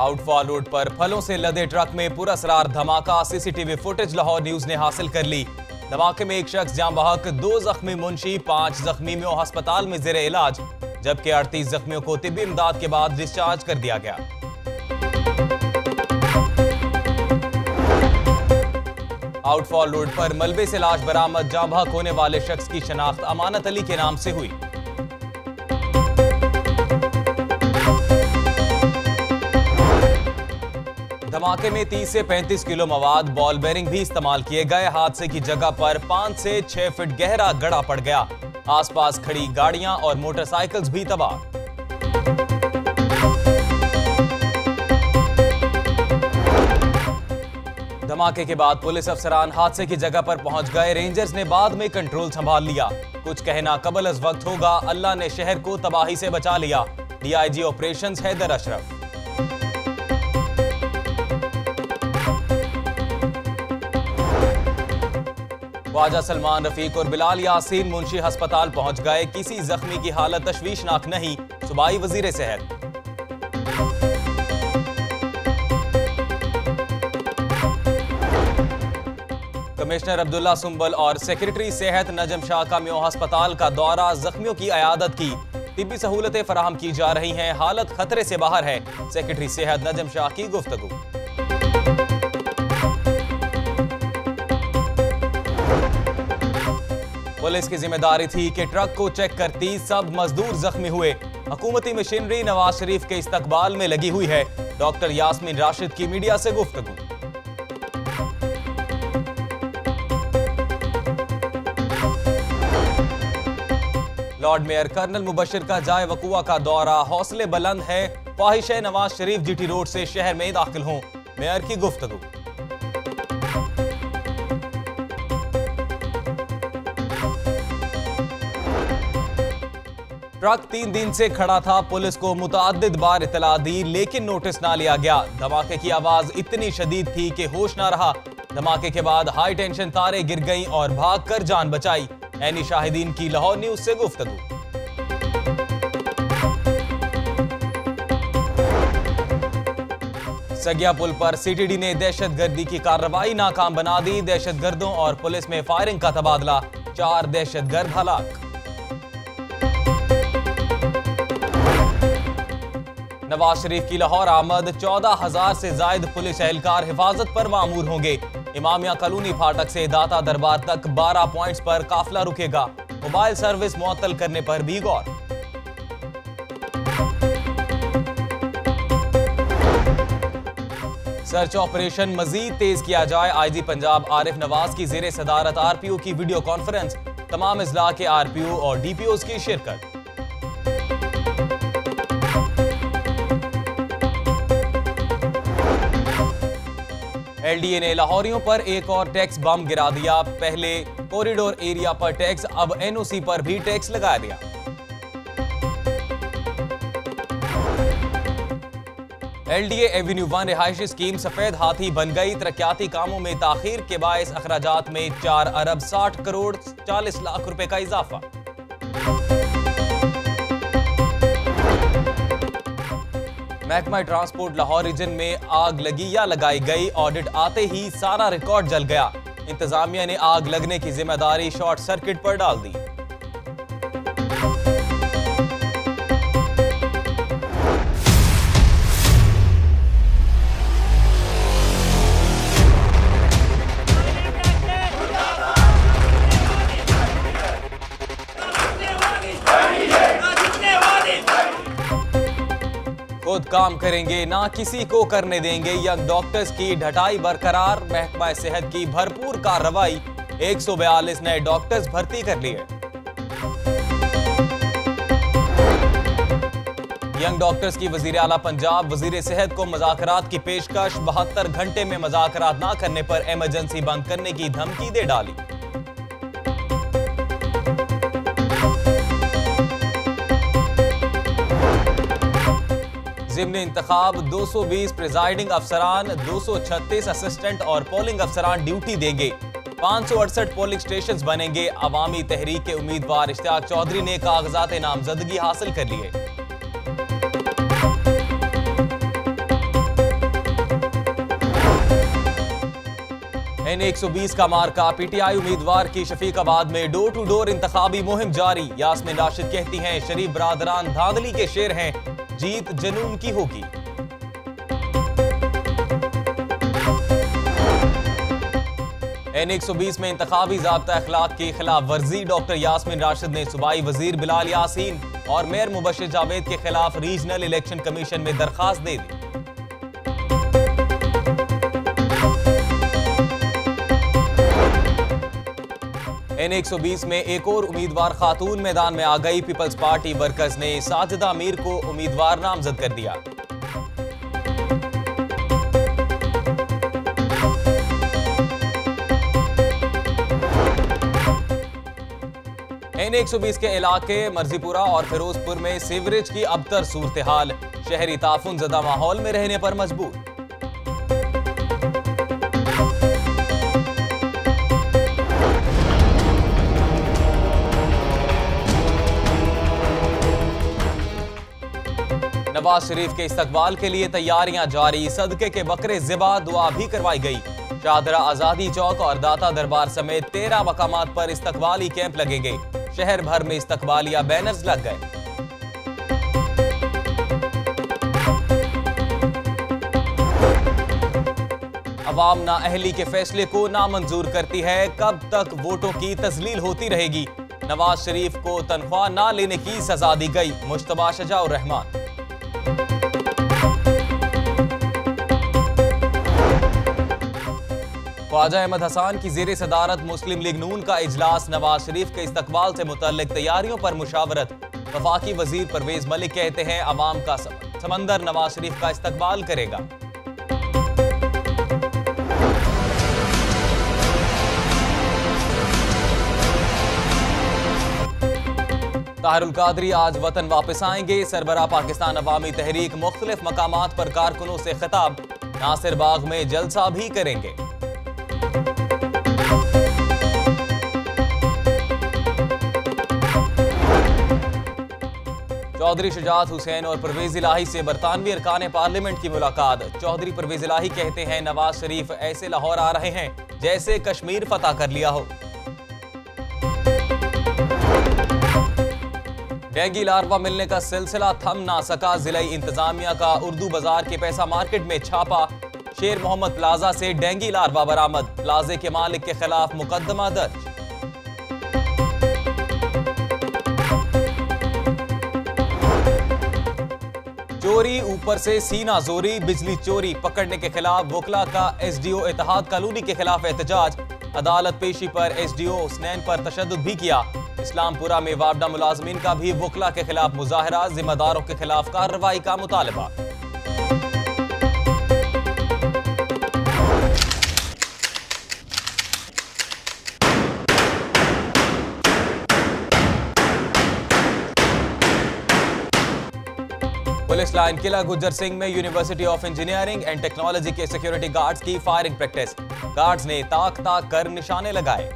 Outfall road पर फलों से लदे ट्रक में पुरअसरार धमाका। सीसीटीवी फुटेज लाहौर न्यूज ने हासिल कर ली। धमाके में एक शख्स जान बहक, 2 जख्मी मुंशी, 5 जख्मी में अस्पताल में जेर इलाज, जबकि 38 जख्मियों को तिब्बी इमदाद के बाद डिस्चार्ज कर दिया गया। आउटफॉल रोड पर मलबे से लाश बरामद। जान बहक होने वाले शख्स की शनाख्त अमानत अली के नाम से हुई। धमाके में 30 से 35 किलो मवाद, बॉल बेरिंग भी इस्तेमाल किए गए। हादसे की जगह पर 5 से 6 फीट गहरा गड्ढा पड़ गया। आसपास खड़ी गाड़ियां और मोटरसाइकिल्स भी तबाह। धमाके के बाद पुलिस अफसरान हादसे की जगह पर पहुंच गए। रेंजर्स ने बाद में कंट्रोल संभाल लिया। कुछ कहना कबल अज वक्त होगा, अल्लाह ने शहर को तबाही से बचा लिया। DIG operations Haider Ashraf. ख्वाजा सलमान रफीक और बिलाल यासीन मुंशी अस्पताल पहुंच गए। किसी जख्मी की हालत तशवीशनाक नहीं, सूबाई वजीर सेहत। कमिश्नर अब्दुल्ला सुंबल और सेक्रेटरी सेहत नजम शाह का म्यो अस्पताल का दौरा, जख्मियों की अयादत की। तिब्बी सहूलतें फराहम की जा रही हैं, हालत खतरे से बाहर है। सेक्रेटरी सेहत नजम शाह की गुफ्तगू। पुलिस की जिम्मेदारी थी कि ट्रक को चेक करती, सब मजदूर जख्मी हुए। हुकूमती मशीनरी नवाज शरीफ के इस्तकबाल में लगी हुई है। डॉक्टर यास्मीन राशिद की मीडिया से गुफ्तगू। लॉर्ड मेयर कर्नल मुबशिर का जाए वकुआ का दौरा, हौसले बुलंद है। ख्वाहिश है नवाज शरीफ जीटी रोड से शहर में दाखिल हों। मेयर की गुफ्तगू। ट्रक 3 दिन से खड़ा था। पुलिस को मुतअद्दिद बार इतला दी, लेकिन नोटिस ना लिया गया। धमाके की आवाज इतनी शदीद थी कि होश ना रहा। धमाके के बाद हाई टेंशन तारें गिर गईं और भागकर जान बचाई। ऐनी शाहिदीन की लाहौर न्यूज से गुफ्तगू। सगिया पुल पर सीटीडी ने दहशतगर्दी की कार्रवाई नाकाम बना दी। दहशतगर्दों और पुलिस में फायरिंग का तबादला, 4 दहशतगर्द हलाक। नवाज शरीफ की लाहौर आमद, 14,000 से जायद पुलिस एहलकार हिफाजत पर मामूर होंगे। इमामिया कॉलोनी फाटक से दाता दरबार तक 12 पॉइंट्स पर काफिला रुकेगा। मोबाइल सर्विस मुअत्तल करने पर भी गौर। सर्च ऑपरेशन मजीद तेज किया जाए। आईजी पंजाब आरिफ नवाज की जेर सदारत आरपीओ की वीडियो कॉन्फ्रेंस, तमाम अजला के आरपीओ और डीपीओ की शिरकत। एलडीए ने लाहौरियों पर एक और टैक्स बम गिरा दिया। पहले कॉरिडोर एरिया पर टैक्स, अब एनओसी पर भी टैक्स लगा दिया। एलडीए एवेन्यू 1 रिहायशी स्कीम सफेद हाथी बन गई। तरक्याती कामों में ताखीर के बायस अखराजात में 4 अरब 60 करोड़ 40 लाख रुपए का इजाफा। महकमा ट्रांसपोर्ट लाहौर रीजन में आग लगी या लगाई गई, ऑडिट आते ही सारा रिकॉर्ड जल गया। इंतजामिया ने आग लगने की जिम्मेदारी शॉर्ट सर्किट पर डाल दी। खुद काम करेंगे, ना किसी को करने देंगे। यंग डॉक्टर्स की ढटाई बरकरार, महकमा सेहत की भरपूर कार्रवाई। 142 नए डॉक्टर्स भर्ती कर लिए। यंग डॉक्टर्स की वजीर आला पंजाब वजीर सेहत को मुज़ाकरात की पेशकश। 72 घंटे में मुज़ाकरात ना करने पर इमरजेंसी बंद करने की धमकी दे डाली। ज़िम्नी इंतखाब, 220 प्रिजाइडिंग अफसरान, 236 असिस्टेंट और पोलिंग अफसरान ड्यूटी देंगे। 568 पोलिंग स्टेशंस बनेंगे। अवामी तहरीक के उम्मीदवार इश्तियाक चौधरी ने कागजात नामजदगी हासिल कर लिए। N120 का मार्का PTI उम्मीदवार की शफीकाबाद में डोर टू डोर इंतखाबी मुहिम जारी। यास्मीन राशिद कहती हैं शरीफ बरादरान धांधली के शेर हैं, जीत जनून की होगी। N120 में इंतखाबी ज़ाब्ता अखलाक की खिलाफ वर्जी। डॉक्टर यास्मीन राशिद ने सूबाई वजीर बिलाल यासीन और मेयर मुबशिर जावेद के खिलाफ रीजनल इलेक्शन कमीशन में दरखास्त दे दी। N120 में एक और उम्मीदवार खातून मैदान में आ गई। पीपल्स पार्टी वर्कर्स ने साजिदा मीर को उम्मीदवार नामजद कर दिया। N120 के इलाके मर्जीपुरा और फिरोजपुर में सीवरेज की अबतर सूरत हाल। शहरी ताफुन ज़दा माहौल में रहने पर मजबूर। नवाज शरीफ के इस्तकबाल के लिए तैयारियां जारी। सदके के बकरे ज़िबा दुआ भी करवाई गई। शाहदरा आजादी चौक और दाता दरबार समेत 13 मकामात पर इस्तकबाली कैंप लगेंगे। शहर भर में इस्तकबालिया बैनर्स लग गए। अवाम नाअहली के फैसले को नामंजूर करती है। कब तक वोटों की तजलील होती रहेगी। नवाज शरीफ को तनख्वाह ना लेने की सजा दी गई। मुश्तबा शजाउर रहमान। ख्वाजा अहमद हसन की ज़ेरे सदारत मुस्लिम लीग नून का इजलास। नवाज शरीफ के इस्तकबाल से मुतल्लिक तैयारियों पर मुशावरत। वफाकी वजीर परवेज मलिक कहते हैं अवाम का समंदर नवाज शरीफ का इस्तकबाल करेगा। ताहिरुल कादरी आज वतन वापस आएंगे। सरबराह पाकिस्तान अवामी तहरीक मुख्तलिफ मकामात पर कारकुनों से खिताब। नासिर बाग में जलसा भी करेंगे। चौधरी शुजात हुसैन और परवेज इलाही से बरतानवी अरकान पार्लियामेंट की मुलाकात। चौधरी परवेज इलाही कहते हैं नवाज शरीफ ऐसे लाहौर आ रहे हैं जैसे कश्मीर फतह कर लिया हो। डेंगी लार्वा मिलने का सिलसिला थम ना सका। जिलाई इंतजामिया का उर्दू बाजार के पैसा मार्केट में छापा। शेर मोहम्मद प्लाजा से डेंगी लार्वा बरामद। प्लाजे के मालिक के खिलाफ मुकदमा दर्ज। चोरी ऊपर से सीना जोरी। बिजली चोरी पकड़ने के खिलाफ वकला का SDO इत्तेहाद कॉलोनी के खिलाफ एहतजाज। अदालत पेशी पर SDO हुसनैन पर तशद्दुद भी किया। इस्लामपुरा में वापडा मुलाजमीन का भी वकला के खिलाफ मुजाहरा। जिम्मेदारों के खिलाफ कार्रवाई का मुतालबा। पुलिस लाइन किला गुज्जर सिंह में university of engineering and technology के सिक्योरिटी गार्ड्स की फायरिंग प्रैक्टिस। गार्ड्स ने ताक ताक कर निशाने लगाए।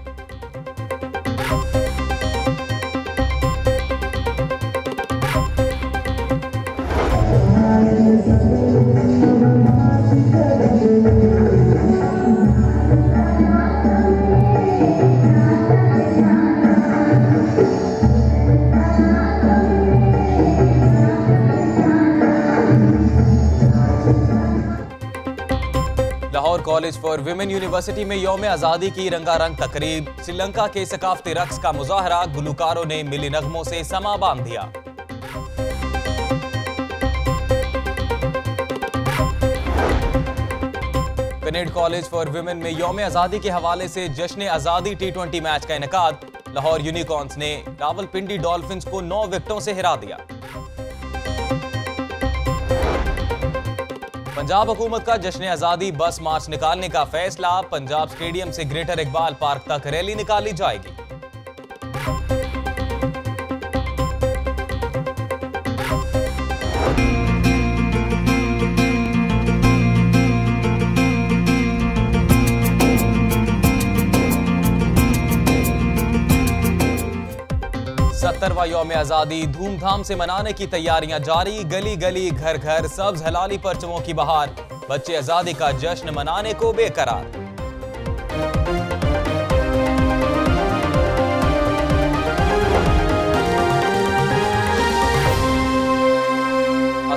Lahore college for women university में यौम आज़ादी की रंगारंग तकरीब। श्रीलंका के सकाफती रक्स का मुजाहरा। गुलकारों ने मिली नगमों से समा बांध दिया। कनेड कॉलेज फॉर विमेन में यौम आज़ादी के हवाले से जश्न आज़ादी T20 मैच का इनेकाद। लाहौर यूनिकॉर्न्स ने रावलपिंडी डॉल्फिन्स को 9 विकेटों से हरा दिया। पंजाब हुकूमत का जश्न आज़ादी बस मार्च निकालने का फैसला। पंजाब स्टेडियम से ग्रेटर इकबाल पार्क तक रैली निकाली जाएगी। सत्तरवां यौम आज़ादी धूमधाम से मनाने की तैयारियां जारी। गली गली घर घर सब्ज हलाली परचमों की बहार। बच्चे आज़ादी का जश्न मनाने को बेकरार।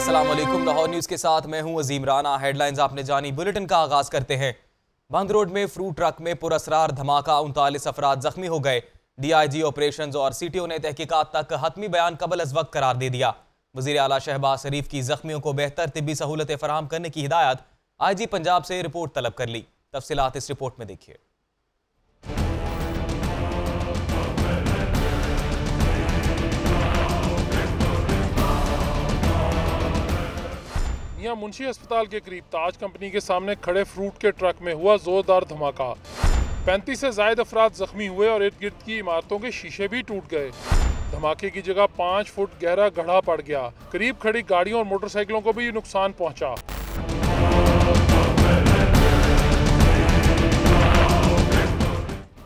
अस्सलाम वालेकुम। लाहौर न्यूज़ के साथ मैं हूं अजीम राना। हेडलाइंस आपने जानी, बुलेटिन का आगाज करते हैं। बंद रोड में फ्रूट ट्रक में पुरअसरार धमाका, 39 अफराद जख्मी हो गए। DIG ऑपरेशंस और CTO ने तहकीकात तक हतमी बयान कबल अज वक्त करार दे दिया। वज़ीर आला शहबाज शरीफ की जख्मियों को बेहतर तिब्बी सहूलतें फराहम करने की हिदायत। IG पंजाब से रिपोर्ट तलब कर ली। तफसीलात इस रिपोर्ट में देखिए। मियां मुंशी अस्पताल के करीब ताज कंपनी के सामने खड़े फ्रूट के ट्रक में हुआ जोरदार धमाका। 35 से ज्यादा अफराद जख्मी हुए और इर्द गिर्द की इमारतों के शीशे भी टूट गए। धमाके की जगह 5 फुट गहरा गड्ढा पड़ गया। करीब खड़ी गाड़ियों और मोटरसाइकिलों को भी नुकसान पहुंचा।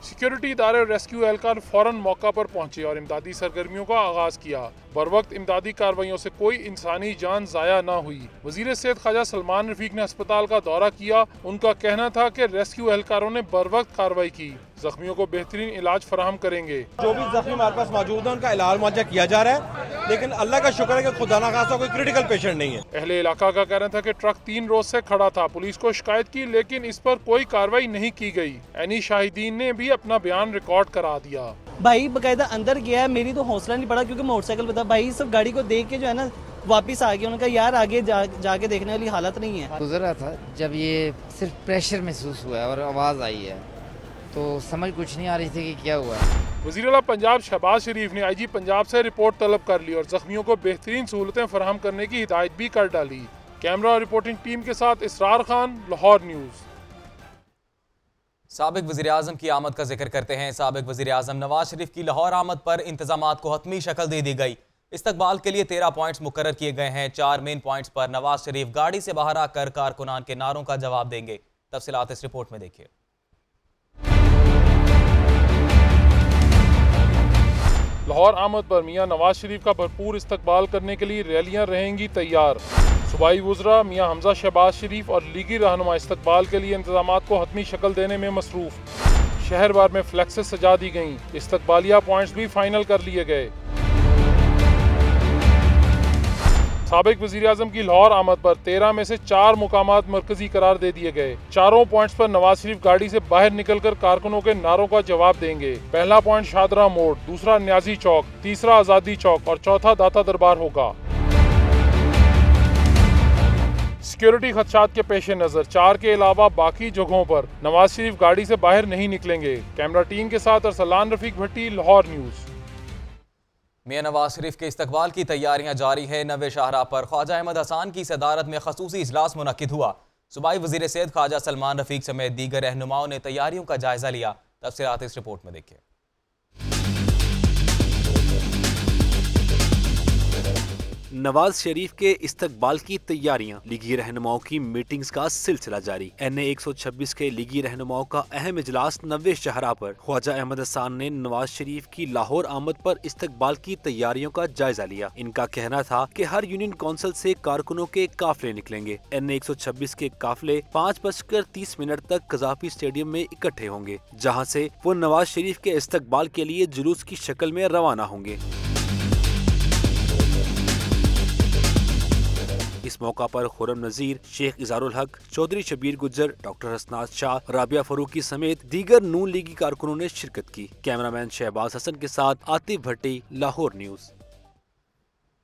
सिक्योरिटी इदारे और रेस्क्यू एहलकार फौरन मौका पर पहुंचे और इमदादी सरगर्मियों का आगाज किया। बरवक्त इमदादी कार्रवाइयों से कोई इंसानी जान जाया ना हुई। वजीर सेहत ख्वाजा सलमान रफीक ने अस्पताल का दौरा किया। उनका कहना था कि रेस्क्यू एहलकारों ने बरवक्त कार्रवाई की, जख्मियों को बेहतरीन इलाज फराहम करेंगे। जो भी जख्मी हमारे पास मौजूद है उनका इलाज मुआवजा किया जा रहा है, लेकिन अल्लाह का शुक्र है कि खुदा ना खासा कोई क्रिटिकल पेशेंट नहीं है। अहले इलाका का कहना था कि ट्रक 3 रोज से खड़ा था। पुलिस को शिकायत की लेकिन इस पर कोई कार्रवाई नहीं की गई। ऐनी शाहिदीन ने भी अपना बयान रिकॉर्ड करा दिया। भाई बकायदा अंदर गया है, मेरी तो हौसला नहीं पड़ा क्योंकि मोटरसाइकिल पे था। भाई सब गाड़ी को देख के जो है ना वापस आ गया। उनका यार आगे जाके देखने वाली हालत नहीं है। गुजर रहा था जब ये सिर्फ प्रेशर महसूस हुआ है और आवाज़ आई है तो समझ कुछ नहीं आ रही थी कि क्या हुआ। वज़ीर आला पंजाब शहबाज शरीफ ने IG पंजाब से रिपोर्ट तलब कर ली और जख्मियों को बेहतरीन सहूलतें फराहम करने की हिदायत भी कर डाली। कैमरा और रिपोर्टिंग टीम के साथ इसरार खान, लाहौर न्यूज़। साबिक वज़ीर आज़म की आमद का जिक्र करते हैं। साबिक वज़ीर आज़म नवाज शरीफ की लाहौर आमद पर इंतजामात को हतमी शक्ल दे दी गई। इस्तकबाल के लिए 13 पॉइंट्स मुकर्रर किए गए हैं। 4 मेन पॉइंट्स पर नवाज शरीफ गाड़ी से बाहर आकर कारकुनान के नारों का जवाब देंगे। तफसीलात इस रिपोर्ट में देखिए। लाहौर आमद पर मियां नवाज शरीफ का भरपूर इस्तकबाल करने के लिए रैलियां रहेंगी तैयार। सूबाई वुज़रा मियां हमजा शहबाज शरीफ और लीगी रहनुमा इस्तकबाल के लिए इंतजामात को हतमी शक्ल देने में मसरूफ। शहर भर में फ्लैक्सेस सजा दी गईं। इस्तकबालिया पॉइंट्स भी फाइनल कर लिए गए। साबिक वज़ीर आज़म की लाहौर आमद पर 13 में से 4 मुकामात मरकजी करार दे दिए गए। चारों पॉइंट्स पर नवाज शरीफ गाड़ी से बाहर निकलकर कारकुनों के नारों का जवाब देंगे। पहला पॉइंट शादरा मोड़, दूसरा न्याजी चौक, तीसरा आज़ादी चौक और चौथा दाता दरबार होगा। सिक्योरिटी खदशात के पेश नजर 4 के अलावा बाकी जगहों पर नवाज शरीफ गाड़ी से बाहर नहीं निकलेंगे। कैमरा टीम के साथ अरसलान रफीक भट्टी, लाहौर न्यूज़। मियां नवाज शरीफ के इस्तकबाल की तैयारियां जारी है। नवे शाहरा पर ख्वाजा अहमद हसान की सदारत में खसूसी इजलास मुनक्किद हुआ। सूबाई वज़ीर सेहत ख्वाजा सलमान रफीक समेत दीगर रहनुमाओं ने तैयारियों का जायजा लिया। तफसीलात इस रिपोर्ट में देखिए। नवाज शरीफ के इस्तकबाल की तैयारियां, लीगी रहनुमाओं की मीटिंग्स का सिलसिला जारी। NA 126 के लीगी रहनुमाओं का अहम इजलास नवे शहरा पर ख्वाजा अहमद हसान ने नवाज शरीफ की लाहौर आमद पर इस्तकबाल की तैयारियों का जायजा लिया। इनका कहना था कि हर यूनियन काउंसिल से कारकुनों के काफिले निकलेंगे। NA 126 के काफिले 5:30 तक कजाफी स्टेडियम में इकट्ठे होंगे, जहाँ से वो नवाज शरीफ के इस्तकबाल के लिए जुलूस की शक्ल में रवाना होंगे। इस मौका पर खुर्रम नजीर, शेख इजारुल हक, चौधरी शबीर गुज्जर, डॉक्टर हसनात शाह, राबिया फरूकी समेत दीगर नून लीगी कारकुनों ने शिरकत की। कैमरामैन शहबाज हसन के साथ आतिफ भट्टी, लाहौर न्यूज़।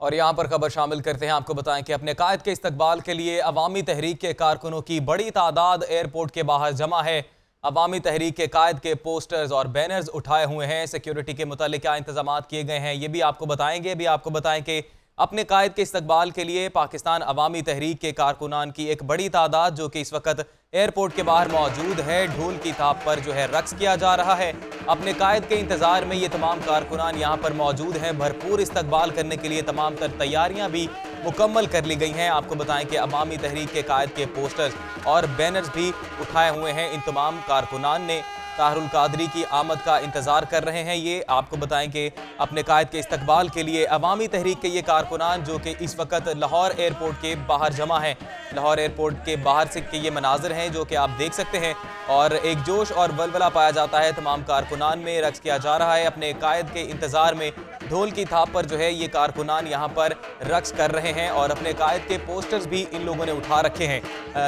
और यहाँ पर खबर शामिल करते हैं। आपको बताएं कि अपने कायद के इस्तकबाल के लिए अवामी तहरीक के कारकुनों की बड़ी तादाद एयरपोर्ट के बाहर जमा है। अवामी तहरीक के कायद के पोस्टर्स और बैनर्स उठाए हुए हैं। सिक्योरिटी के मुतालिक क्या इंतजाम किए गए हैं ये भी आपको बताएंगे। भी आपको बताएं कि अपने कायद के इस्तकबाल के लिए पाकिस्तान अवामी तहरीक के कारकुनान की एक बड़ी तादाद जो कि इस वक्त एयरपोर्ट के बाहर मौजूद है। ढोल की थाप पर जो है रक्स किया जा रहा है। अपने कायद के इंतजार में ये तमाम कारकुनान यहाँ पर मौजूद हैं। भरपूर इस्तकबाल करने के लिए तमाम तर तैयारियाँ भी मुकम्मल कर ली गई हैं। आपको बताएं कि अवामी तहरीक के कायद के पोस्टर्स और बैनर्स भी उठाए हुए हैं। इन तमाम कारकुनान ने ताहरुल कादरी की आमद का इंतज़ार कर रहे हैं। ये आपको बताएं कि अपने कायद के इस्तकबाल के लिए अवामी तहरीक के ये कारकुनान जो कि इस वक्त लाहौर एयरपोर्ट के बाहर जमा हैं। लाहौर एयरपोर्ट के बाहर से के ये मनाजिर हैं जो कि आप देख सकते हैं और एक जोश और वलवला पाया जाता है। तमाम कारकुनान में रक्स किया जा रहा है। अपने कायद के इंतज़ार में ढोल की थाप पर जो है ये कारकुनान यहाँ पर रक्स कर रहे हैं और अपने कायद के पोस्टर्स भी इन लोगों ने उठा रखे हैं।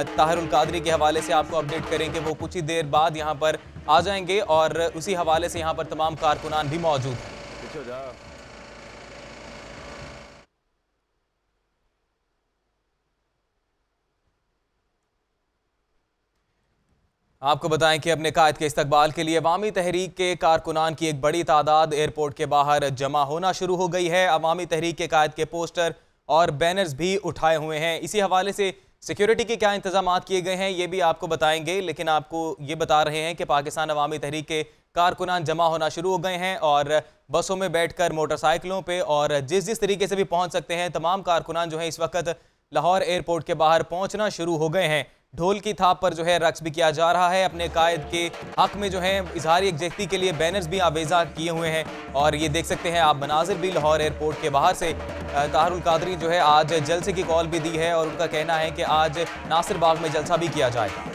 ताहिरुल कादरी के हवाले से आपको अपडेट करेंगे, वो कुछ ही देर बाद यहाँ पर आ जाएंगे और उसी हवाले से यहाँ पर तमाम कारकुनान भी मौजूद हैं। आपको बताएं कि अपने कायद के इस्तकबाल के लिए अवामी तहरीक के कारकुनान की एक बड़ी तादाद एयरपोर्ट के बाहर जमा होना शुरू हो गई है। अवामी तहरीक के कायद के पोस्टर और बैनर्स भी उठाए हुए हैं। इसी हवाले से सिक्योरिटी के क्या इंतजाम किए गए हैं ये भी आपको बताएंगे, लेकिन आपको ये बता रहे हैं कि पाकिस्तान अवामी तहरीक के कारकुनान जमा होना शुरू हो गए हैं और बसों में बैठकर, मोटरसाइकिलों पे और जिस तरीके से भी पहुंच सकते हैं तमाम कारकुनान जो है इस वक्त लाहौर एयरपोर्ट के बाहर पहुंचना शुरू हो गए हैं। ढोल की थाप पर जो है रक्स भी किया जा रहा है। अपने कायद के हक में जो है इजहार यकजहती के लिए बैनर्स भी आवेजा किए हुए हैं और ये देख सकते हैं आप मनाजिर भी लाहौर एयरपोर्ट के बाहर से। ताहिरुल कादरी जो है आज जलसे की कॉल भी दी है और उनका कहना है कि आज नासिर बाग में जलसा भी किया जाएगा।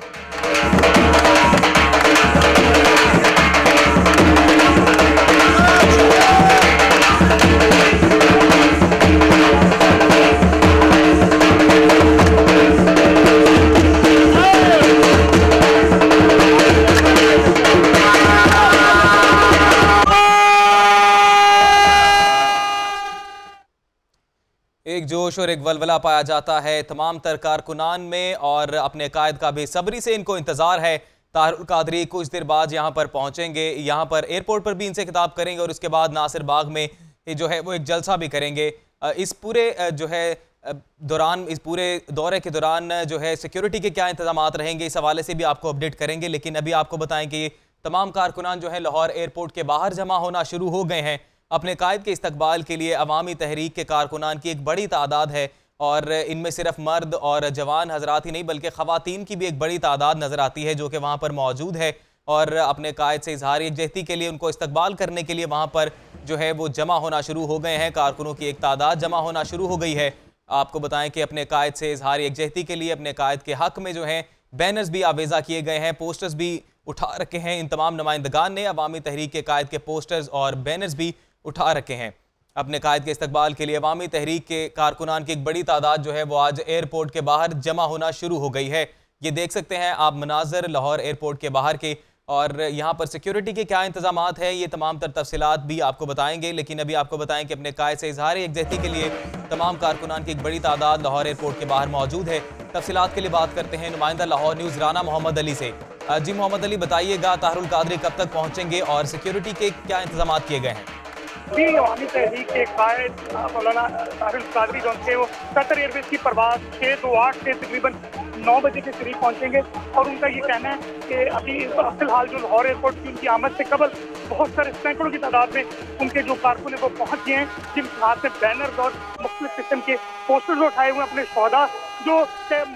एक जोश और एक वलवला पाया जाता है तमाम तर कारकुनान में और अपने कायद का बेसब्री से इनको इंतजार है। ताहिरुल कादरी कुछ देर बाद यहाँ पर पहुँचेंगे, यहाँ पर एयरपोर्ट पर भी इनसे खिताब करेंगे और उसके बाद नासिर बाग में जो है वो एक जलसा भी करेंगे। इस पूरे जो है दौरान, इस पूरे दौरे के दौरान जो है सिक्योरिटी के क्या इंतजाम रहेंगे इस हवाले से भी आपको अपडेट करेंगे। लेकिन अभी आपको बताएं कि तमाम कारकुनान जो है लाहौर एयरपोर्ट के बाहर जमा होना शुरू हो गए हैं। अपने कायद के इस्तकबाल के लिए अवामी तहरीक के कारकुनान की एक बड़ी तादाद है और इनमें सिर्फ मर्द और जवान हजरात ही नहीं बल्कि ख़वातीन की भी एक बड़ी तादाद नज़र आती है जो कि वहाँ पर मौजूद है और अपने कायद से इजहार यकजहती के लिए, उनको इस्तकबाल करने के लिए वहाँ पर जो है वो जमा होना शुरू हो गए हैं। कारकुनों की एक तादाद जमा होना शुरू हो गई है। आपको बताएं कि अपने कायद से इजहार यकजहती के लिए अपने कायद के हक में जो है बैनर्स भी आवेजा किए गए हैं, पोस्टर्स भी उठा रखे हैं। इन तमाम नुमाइंदगान ने अवामी तहरीक के कायद के पोस्टर्स और बैनर्स भी उठा रखे हैं। अपने कायद के इस्तकबाल के लिए अवामी तहरीक के कारकुनान की एक बड़ी तादाद जो है वो आज एयरपोर्ट के बाहर जमा होना शुरू हो गई है। ये देख सकते हैं आप मनाजर लाहौर एयरपोर्ट के बाहर के और यहाँ पर सिक्योरिटी के क्या इंतजाम हैं ये तमाम तर तफसीलात भी आपको बताएंगे। लेकिन अभी आपको बताएं कि अपने कायद से इजहार यकजहती के लिए तमाम कारकुनान की एक बड़ी तादाद लाहौर एयरपोर्ट के बाहर मौजूद है। तफसीलात के लिए बात करते हैं नुमाइंदा लाहौर न्यूज़ राना मोहम्मद अली से। जी मोहम्मद अली, बताइएगा ताहिरुल कादरी कब तक पहुँचेंगे और सिक्योरिटी के क्या इंतजाम किए गए हैं? भी अवामी तहरीक के कायद मौलाना ताहिरुल कादरी जो थे वो कतर एयरवेज की परवाज़ 628 से तकरीबन 9 बजे के करीब पहुंचेंगे और उनका ये कहना है कि अभी फिलहाल जो लाहौर एयरपोर्ट की उनकी आमद से कबल बहुत सारे सैकड़ों की तादाद में उनके जो कारकुन है वो पहुंच गए हैं, जिनके हाथ में बैनर्स और मुख्तलिफ किस्म के पोस्टर्स उठाए हुए अपने शोहदा जो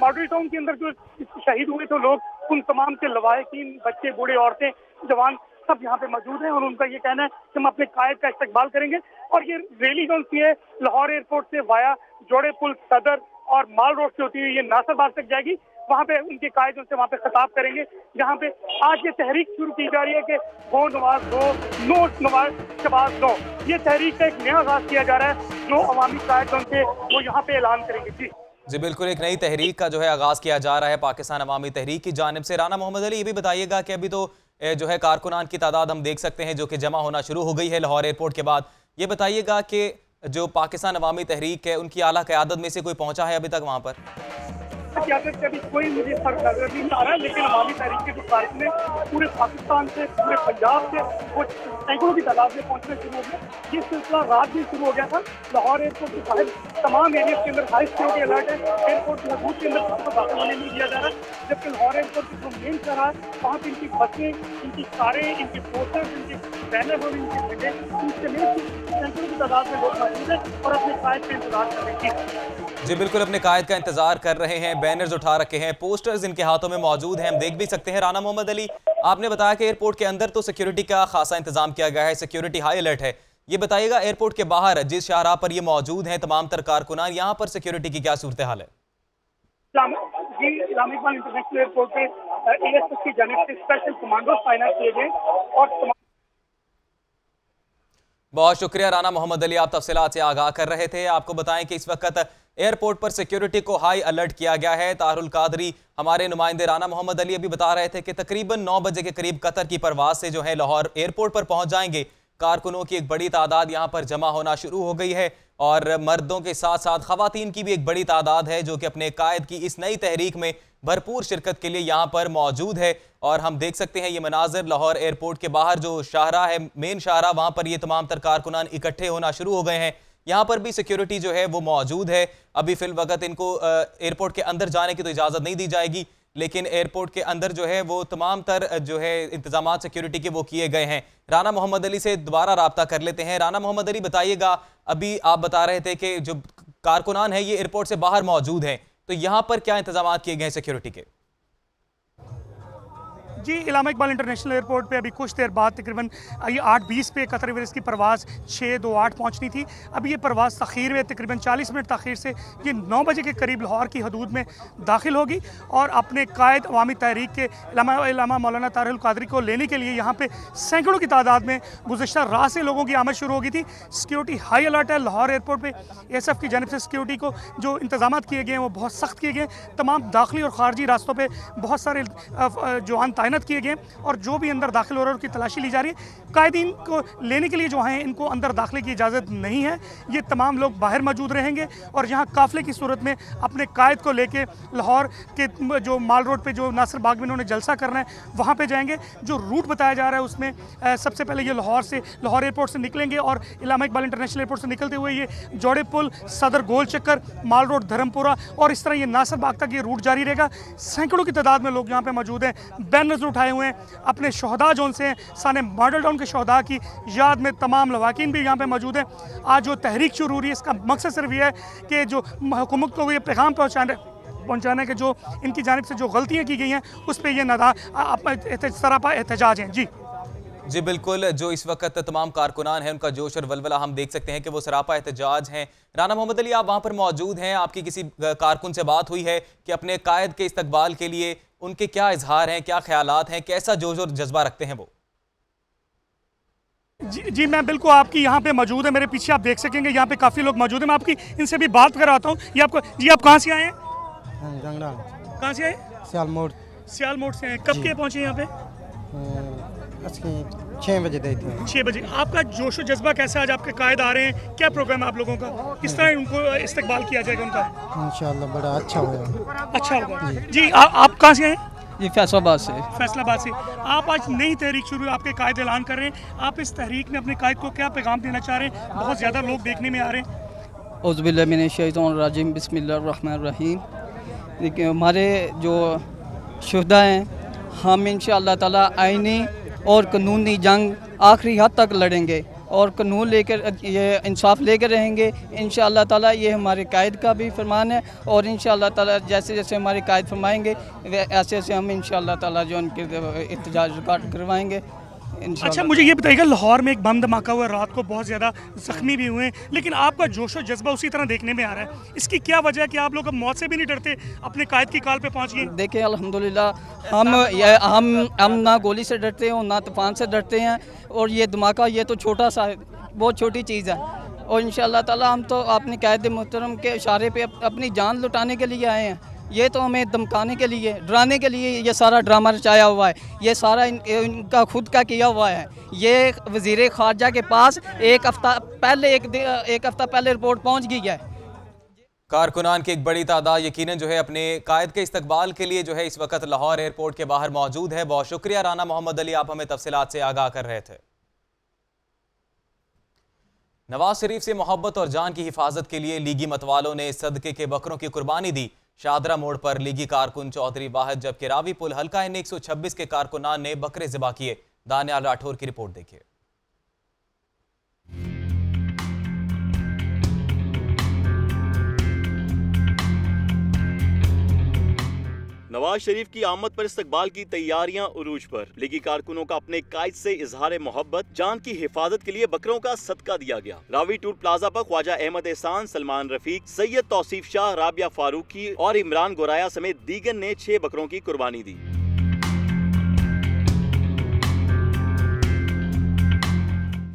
मॉडल टाउन के अंदर जो शहीद हुए थे लोग, उन तमाम के लवाहिकीन, बच्चे, बूढ़े, औरतें, जवान सब यहाँ पे मौजूद हैं और उनका ये कहना है कि हम अपने कायद का इस्तकबाल करेंगे। और ये रैली जो सी है लाहौर एयरपोर्ट से वाया जोड़े पुल, सदर और माल रोड से होती हुई ये नासिर बाग तक जाएगी। वहाँ पे उनके कायद उनसे वहाँ पे खिताब करेंगे, जहाँ पे आज ये तहरीक शुरू की जा रही है कि गो नवाज दो, नो नवाज शबाज दो। ये तहरीक का एक नया आगाज किया जा रहा है जो अवामी कायद उनसे वो यहाँ पे ऐलान करेंगे। जी बिल्कुल, एक नई तहरीक का जो है आगाज किया जा रहा है पाकिस्तान अवामी तहरीक की जानिब से। राना मोहम्मद अली, ये भी बताइएगा कि अभी तो जो है कारकुनान की तादाद हम देख सकते हैं जो कि जमा होना शुरू हो गई है लाहौर एयरपोर्ट के बाद। ये बताइएगा कि जो पाकिस्तान अवामी तहरीक है उनकी आला क़यादत में से कोई पहुंचा है अभी तक वहां पर? क़यादत से अभी कोई मुझे फर्क नजर नहीं आ रहा है, लेकिन अवामी तहरीक के जो कारकुन हैं पूरे पाकिस्तान से, पूरे पंजाब से वो सैकड़ों की तादाद में पहुंचना शुरू हो गया। ये सिलसिला रात भी शुरू हो गया था। लाहौर एयरपोर्ट के बाहर तमाम एरिया के अंदर हाई सिक्योरिटी अलर्ट है। एयरपोर्ट की हदूद के अंदर किसी को दाखिल होने नहीं दिया जा रहा है, जबकि लाहौर एयरपोर्ट की जो मेन शहर है वहाँ पर इनकी बसें, इनकी कारें, इनके पोस्टर्स, इनके बैनर और इनके झंडे, इनके सैकड़ों की तादाद में लोग मौजूद हैं और अपने कायद का इंतजार कर रहे हैं। जी बिल्कुल, अपने कायद का इंतजार कर रहे हैं, बैनर्स उठा रखे हैं, पोस्टर्स इनके हाथों में मौजूद हैं, हम देख भी सकते हैं। राना मोहम्मद अली, आपने बताया कि एयरपोर्ट के अंदर तो सिक्योरिटी का खासा इंतजाम किया गया है, सिक्योरिटी हाई अलर्ट है। ये बताइएगा एयरपोर्ट के बाहर जिस शाहराह पर ये मौजूद हैं तमाम तर कारकुनान, यहाँ पर सिक्योरिटी की क्या सूरत हाल है? इस्लामाबाद इंटरनेशनल एयरपोर्ट पे ASF की जानिब से स्पेशल कमांडो तैनात किए गए और बहुत शुक्रिया राना मोहम्मद अली, आप तफसीलात से आगाह कर रहे थे। आपको बताएं कि इस वक्त एयरपोर्ट पर सिक्योरिटी को हाई अलर्ट किया गया है। तारुल कादरी हमारे नुमाइंदे राना मोहम्मद अली अभी बता रहे थे कि तकरीबन 9 बजे के करीब कतर की परवाज से जो है लाहौर एयरपोर्ट पर पहुंच जाएंगे। कारकुनों की एक बड़ी तादाद यहां पर जमा होना शुरू हो गई है और मर्दों के साथ साथ खवातीन की भी एक बड़ी तादाद है जो कि अपने कायद की इस नई तहरीक में भरपूर शिरकत के लिए यहां पर मौजूद है। और हम देख सकते हैं ये मनाजिर लाहौर एयरपोर्ट के बाहर जो शाहरा है, मेन शाहरा, वहां पर ये तमाम तर कारकुनान इकट्ठे होना शुरू हो गए हैं। यहाँ पर भी सिक्योरिटी जो है वो मौजूद है। अभी फिल वक्त इनको एयरपोर्ट के अंदर जाने की तो इजाज़त नहीं दी जाएगी, लेकिन एयरपोर्ट के अंदर जो है वो तमाम तर जो है इंतजाम सिक्योरिटी के वो किए गए हैं। राना मोहम्मद अली से दोबारा राब्ता कर लेते हैं। राना मोहम्मद अली बताइएगा, अभी आप बता रहे थे कि जो कारकुनान है ये एयरपोर्ट से बाहर मौजूद हैं, तो यहाँ पर क्या इंतजाम किए गए हैं सिक्योरिटी के? जी, इलामा इकबाल इंटरनेशनल एयरपोर्ट पे अभी कुछ देर बाद तकरीबन ये 8:20 पे कतर एयरवेज की परवाज़ 628 पहुंचनी थी। अभी ये परवाज़ तख़ीर में तकरीबन 40 मिनट तख़ीर से ये 9 बजे के करीब लाहौर की हदूद में दाखिल होगी और अपने कायद अवामी तहरीक के इलामा मौलाना तारुल कादरी को लेने के लिए यहाँ पे सैकड़ों की तादाद में गुज़श्ता रात से लोगों की आमद शुरू हो गई थी। सिक्योरिटी हाई अलर्ट है लाहौर एयरपोर्ट पर। ASF की जानिब से सिक्योरिटी को जो इंतजाम किए गए हैं वो बहुत सख्त किए गए। तमाम दाखिली और खारजी रास्तों पर बहुत सारे जवान तैनात किए गए और जो भी अंदर दाखिल हो रहा है उसकी तलाशी ली जा रही है। कायदीन को लेने के लिए जो हैं इनको अंदर दाखिले की इजाज़त नहीं है। ये तमाम लोग बाहर मौजूद रहेंगे और यहाँ काफ़िले की सूरत में अपने कायद को लेके लाहौर के जो माल रोड पे जो नासिर बाग में इन्होंने जलसा करना है वहाँ पे जाएंगे। जो रूट बताया जा रहा है उसमें सबसे पहले ये लाहौर एयरपोर्ट से निकलेंगे और इलामा इकबाल इंटरनेशनल एयरपोर्ट से निकलते हुए ये जोड़े पुल, सदर गोल चक्कर, माल रोड, धर्मपुरा और इस तरह ये नासिर बाग तक ये रूट जारी रहेगा। सैकड़ों की तादाद में लोग यहाँ पे मौजूद हैं, बैनर्स उठाए हुए हैं अपने शहदा जोन से साने मॉडल टाउन के शहदा की याद में। तमाम लवाकिन भी यहाँ पे मौजूद हैं। आज जो तहरीक शुरू हो रही है इसका मकसद सिर्फ ये है कि जो हुकूमत को ये पैगाम पहुँचाने के जो इनकी जानिब से जो गलतियाँ की गई हैं उस पर ये सरापा एहतजाज हैं। जी बिल्कुल, जो इस वक्त तमाम कारकुनान हैं उनका जोश और वलवला हम देख सकते हैं कि वो सरापा एहतजाज हैं। राना मोहम्मद अली, आप वहाँ पर मौजूद हैं, आपकी किसी कारकुन से बात हुई है कि अपने कायद के इस्तकबाल के लिए उनके क्या इजहार हैं, क्या ख्यालात हैं, कैसा जोश और जज्बा रखते हैं वो? जी मैं बिल्कुल आपकी यहाँ पे मौजूद है, मेरे पीछे आप देख सकेंगे यहाँ पे काफ़ी लोग मौजूद हैं। मैं आपकी इनसे भी बात कराता हूँ। ये आपको जी, आप कहाँ से आए हैं? कहाँ से आए? सियालमोड़ से हैं। कब के पहुँचे यहाँ पे? 6 बजे गए थे। 6 बजे। आपका जोश और जज्बा कैसा? आज आपके कायद आ रहे हैं, क्या प्रोग्राम है आप लोगों का? किस तरह उनको इस्तकबाल किया जाएगा उनका? इंशाल्लाह बड़ा अच्छा होगा। अच्छा होगा। जी आप कहाँ से हैं? जी फैसलाबाद से। फैसलाबाद से। आप आज नई तहरीक शुरू, आपके कायद ऐलान कर रहे हैं, आप इस तहरीक में अपने कायद को क्या पैगाम देना चाह रहे हैं? बहुत ज़्यादा लोग देखने में आ रहे हैं। औज़ुबिल्लाहि मिनश्शैतानिर्रजीम, बिस्मिल्लाहिर्रहमानिर्रहीम। देखिए हमारे जो शुहदा हैं, हम इंशाअल्लाह ताला आईनी और कानूनी जंग आखिरी हद तक लड़ेंगे और कानून लेकर ये इंसाफ लेकर रहेंगे इंशाअल्लाह ताला। ये हमारे कायद का भी फरमान है और इंशाअल्लाह ताला जैसे जैसे हमारे कायद फरमाएंगे ऐसे ऐसे हम इंशाअल्लाह ताला जो उनके एहतजाज रिकॉर्ड करवाएंगे। अच्छा मुझे ये बताइएगा, लाहौर में एक बम धमाका हुआ रात को, बहुत ज़्यादा ज़ख्मी भी हुए, लेकिन आपका जोश और जज्बा उसी तरह देखने में आ रहा है। इसकी क्या वजह है कि आप लोग अब मौत से भी नहीं डरते, अपने कायद की काल पे पहुँच गए? देखिए अल्हम्दुलिल्लाह हम ना गोली से डरते हैं ना तूफान से डरते हैं और ये धमाका ये तो छोटा सा है, बहुत छोटी चीज़ है और इंशाअल्लाह ताला हम तो अपने कायद मुहतरम के इशारे पे अपनी जान लुटाने के लिए आए हैं। ये तो हमें धमकाने के लिए, डराने के लिए ये सारा ड्रामा रचाया हुआ है, ये सारा इनका खुद का किया हुआ है। ये वज़ीर ख़ारजा के पास एक हफ्ता पहले रिपोर्ट पहुंच गई है। कारकुनान की एक बड़ी तादाद यकीनन जो है अपने कायद के इस्तकबाल के लिए जो है इस वक्त लाहौर एयरपोर्ट के बाहर मौजूद है। बहुत शुक्रिया राना मोहम्मद अली, आप हमें तफसीलात से आगाह कर रहे थे। नवाज शरीफ से मोहब्बत और जान की हिफाजत के लिए लीगी मतवालों ने सदके के बकरों की कुर्बानी दी। शादरा मोड़ पर लीगी कारकुन चौधरी वाहिद जबकि रावी पुल हल्का N 126 के कारकुनान ने बकरे ज़िबा किए। दानियाल राठौर की रिपोर्ट देखिए। नवाज शरीफ की आमद पर इस्तकबाल की तैयारियां उरूज पर। लीगी कारकुनों का अपने कायद से इजहार मोहब्बत, जान की हिफाजत के लिए बकरों का सदका दिया गया। रावी टूर प्लाजा पर ख्वाजा अहमद एहसान, सलमान रफीक, सैयद तौसीफ शाह, राबिया फारूकी और इमरान गोराया समेत दीगर ने 6 बकरों की कुर्बानी दी।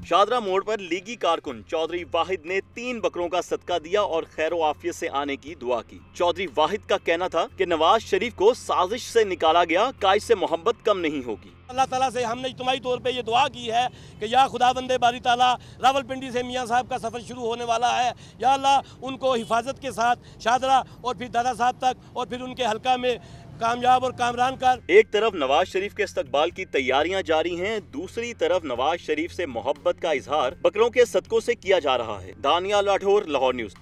शादरा मोड़ पर लीगी कारकुन चौधरी वाहिद ने 3 बकरों का सदका दिया और खैरो आफियत से आने की दुआ की। चौधरी वाहिद का कहना था कि नवाज शरीफ को साजिश से निकाला गया, कायद से मोहब्बत कम नहीं होगी। अल्लाह ताला से हमने इज्तिमाई तौर पे ये दुआ की है कि या खुदावंदे बारी ताला, रावलपिंडी से मियाँ साहब का सफ़र शुरू होने वाला है, या अल्लाह उनको हिफाजत के साथ शादरा और फिर दादा साहब तक और फिर उनके हल्का में कामयाब और कामरान कर। एक तरफ नवाज शरीफ के इस्तकबाल की तैयारियां जारी हैं, दूसरी तरफ नवाज शरीफ से मोहब्बत का इजहार बकरों के सदकों से किया जा रहा है। दानिया लाठौर, लाहौर न्यूज़।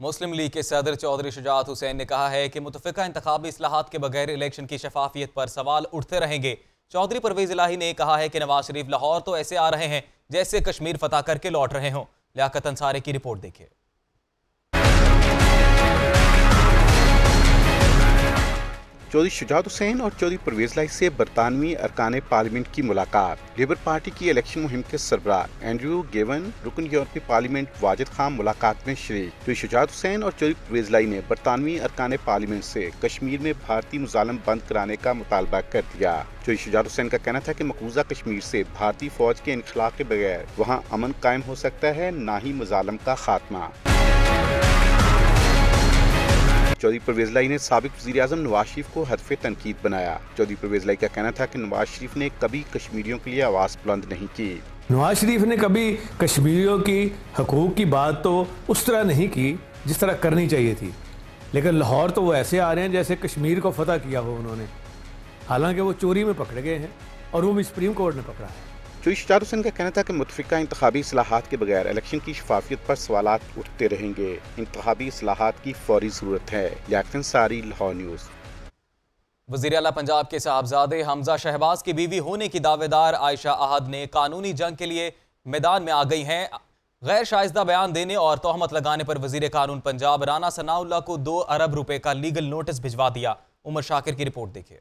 मुस्लिम लीग के सदर चौधरी शुजात हुसैन ने कहा है कि मुतफ़िका इंतखाबी इस्लाहात के बगैर इलेक्शन की शफाफियत पर सवाल उठते रहेंगे। चौधरी परवेज इलाही ने कहा है कि नवाज शरीफ लाहौर तो ऐसे आ रहे हैं जैसे कश्मीर फतह करके लौट रहे हों। लियाकत अंसारी की रिपोर्ट देखिए। चौधरी शुजात हुसैन और चौधरी परवेज इलाही से बरतानवी अरकान पार्लियामेंट की मुलाकात। लेबर पार्टी की इलेक्शन मुहिम के सरबराह एंड्रयू गेवन, रुकन यूरोपीय पार्लियामेंट वाजिद खान मुलाकात में शरीक। चौधरी शुजात हुसैन और चौधरी परवेज इलाही ने बरतानवी अरकान पार्लियामेंट से कश्मीर में भारतीय मुजालम बंद कराने का मुतालबा कर दिया। चौधरी शुजात हुसैन का कहना था कि मकबूजा कश्मीर से भारतीय फौज के इनखला के बगैर वहाँ अमन कायम हो सकता है, ना ही मुजालम का खात्मा। चौधरी परवेज इलाही ने साबिक वज़ीर-ए-आज़म नवाज शरीफ को हदफ़े तनकीद बनाया। चौधरी परवेज इलाही का कहना था कि नवाज शरीफ ने कभी कश्मीरियों के लिए आवाज़ बुलंद नहीं की। नवाज शरीफ ने कभी कश्मीरियों की हकूक़ की बात तो उस तरह नहीं की जिस तरह करनी चाहिए थी, लेकिन लाहौर तो वो ऐसे आ रहे हैं जैसे कश्मीर को फतह किया हो उन्होंने, हालांकि वो चोरी में पकड़े गए हैं और वो भी सुप्रीम कोर्ट ने पकड़ा है। चौधरी शुजात हुसैन का कहना था कि मुतफ़िका इंतखाबी इस्लाहात के बगैर इलेक्शन की शफाफियत पर सवालात उठते रहेंगे। इंतखाबी इस्लाहात की फौरी ज़रूरत है। लियाकत अंसारी, लाहौर न्यूज़। वज़ीर आला पंजाब के साहबजादे हमजा शहबाज की बीवी होने की दावेदार आयशा अहद ने कानूनी जंग के लिए मैदान में आ गई हैं। गैर शाइस्ता बयान देने और तोहमत लगाने पर वज़ीर कानून पंजाब राना सनाउल्लाह को 2 अरब रुपए का लीगल नोटिस भिजवा दिया। उमर शाकिर की रिपोर्ट देखिए।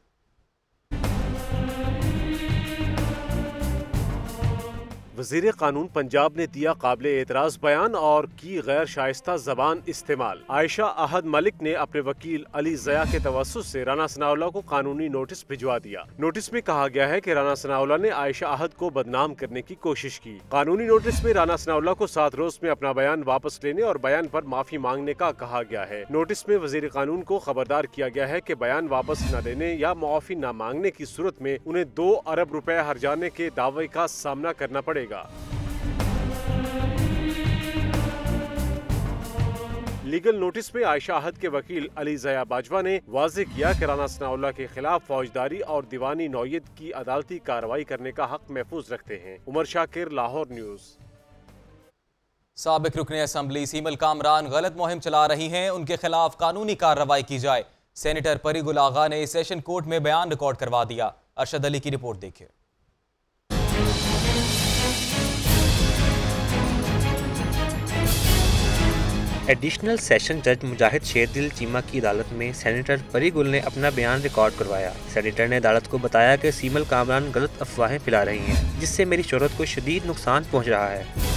वज़ीर कानून पंजाब ने दिया काबिल एतराज़ बयान और की गैर शाइस्ता ज़बान इस्तेमाल। आयशा अहद मलिक ने अपने वकील अली ज़या के तवस्सुस से राना सनाउल्लाह को कानूनी नोटिस भिजवा दिया। नोटिस में कहा गया है कि राना सनाउल्लाह ने आयशा अहद को बदनाम करने की कोशिश की। कानूनी नोटिस में राना सनाउल्लाह को 7 रोज में अपना बयान वापस लेने और बयान पर माफी मांगने का कहा गया है। नोटिस में वज़ीर कानून को खबरदार किया गया है कि बयान वापस न लेने या मुआफ़ी न मांगने की सूरत में उन्हें 2 अरब रुपए हर्जाने के दावे का सामना करना पड़ेगा। लीगल नोटिस में आयशा अहद के वकील अली ज़या बाजवा ने वाज़ेह किया कि राना सनाउल्लाह के खिलाफ फौजदारी और दीवानी नौयत की अदालती कार्रवाई करने का हक महफूज रखते हैं। उमर शाकिर, लाहौर न्यूज़। साबिक रुकने असम्बली सीमल कामरान गलत मुहिम चला रही हैं, उनके खिलाफ कानूनी कार्रवाई की जाए। सेनेटर परी गुल आगा ने सेशन कोर्ट में बयान रिकॉर्ड करवा दिया। अरशद अली की रिपोर्ट देखिए। एडिशनल सेशन जज मुजाहिद शेरदिल चीमा की अदालत में सेनेटर परी गुल ने अपना बयान रिकॉर्ड करवाया। सेनेटर ने अदालत को बताया कि सीमल कामरान गलत अफवाहें फैला रही हैं, जिससे मेरी शोहरत को शदीद नुकसान पहुंच रहा है।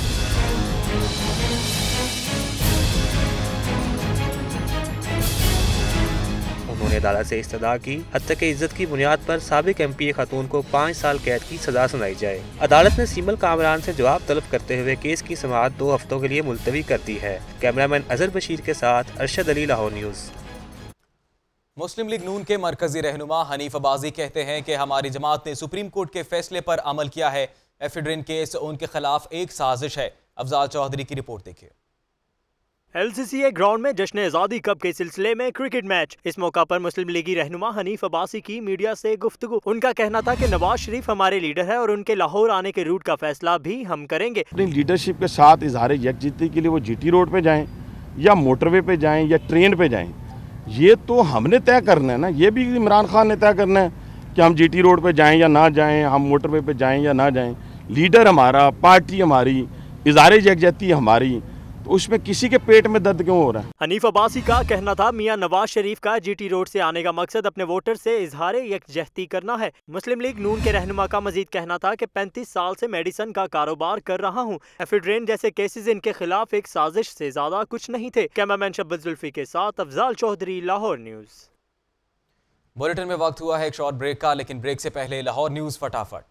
उन्होंने अदालत से इस्तदा की हत्या की इज्जत की बुनियाद पर साबिक MP खातून को 5 साल कैद की सजा सुनाई जाए। अदालत ने सीमल कामरान से जवाब तलब करते हुए केस की समाअत 2 हफ्तों के लिए मुलतवी कर दी है। कैमरामैन अजहर बशीर के साथ अरशद अली, लाहौर न्यूज़। मुस्लिम लीग नून के मरकजी रहनुमा हनीफ अब्बासी कहते हैं कि हमारी जमात ने सुप्रीम कोर्ट के फैसले पर अमल किया है। एफिड्रिन केस उनके खिलाफ एक साजिश है। अफजाल चौधरी की रिपोर्ट देखिए। LCCA ग्राउंड में जश्न आज़ादी कप के सिलसिले में क्रिकेट मैच। इस मौका पर मुस्लिम लीगी रहनुमा हनीफ अब्बासी की मीडिया से गुफ्तगू। उनका कहना था कि नवाज शरीफ हमारे लीडर है और उनके लाहौर आने के रूट का फैसला भी हम करेंगे। अपनी लीडरशिप के साथ इजहार यकजहती के लिए वो GT रोड पे जाएं या मोटरवे पे जाएं या ट्रेन पे जाएं, ये तो हमने तय करना है ना। ये भी इमरान खान ने तय करना है कि हम GT रोड पे जाएं या ना जाएं, हम मोटरवे पे जाएं या ना जाएं। लीडर हमारा, पार्टी हमारी, इजहार यकजहती हमारी, तो उसमें किसी के पेट में दर्द क्यों हो रहा है? हनीफ अब्बासी का कहना था मियां नवाज शरीफ का GT रोड से आने का मकसद अपने वोटर से इजहार यकजहती करना है। मुस्लिम लीग नून के रहनुमा का मजीद कहना था कि 35 साल से मेडिसन का कारोबार कर रहा हूँ। एफिड्रेन जैसे केसेस इनके खिलाफ एक साजिश से ज्यादा कुछ नहीं थे। कैमरामैन शब्बत जुल्फी के साथ अफजाल चौधरी, लाहौर न्यूज़। बुलेटिन में वक्त हुआ है एक शॉर्ट ब्रेक का, लेकिन ब्रेक से पहले लाहौर न्यूज़ फटाफट।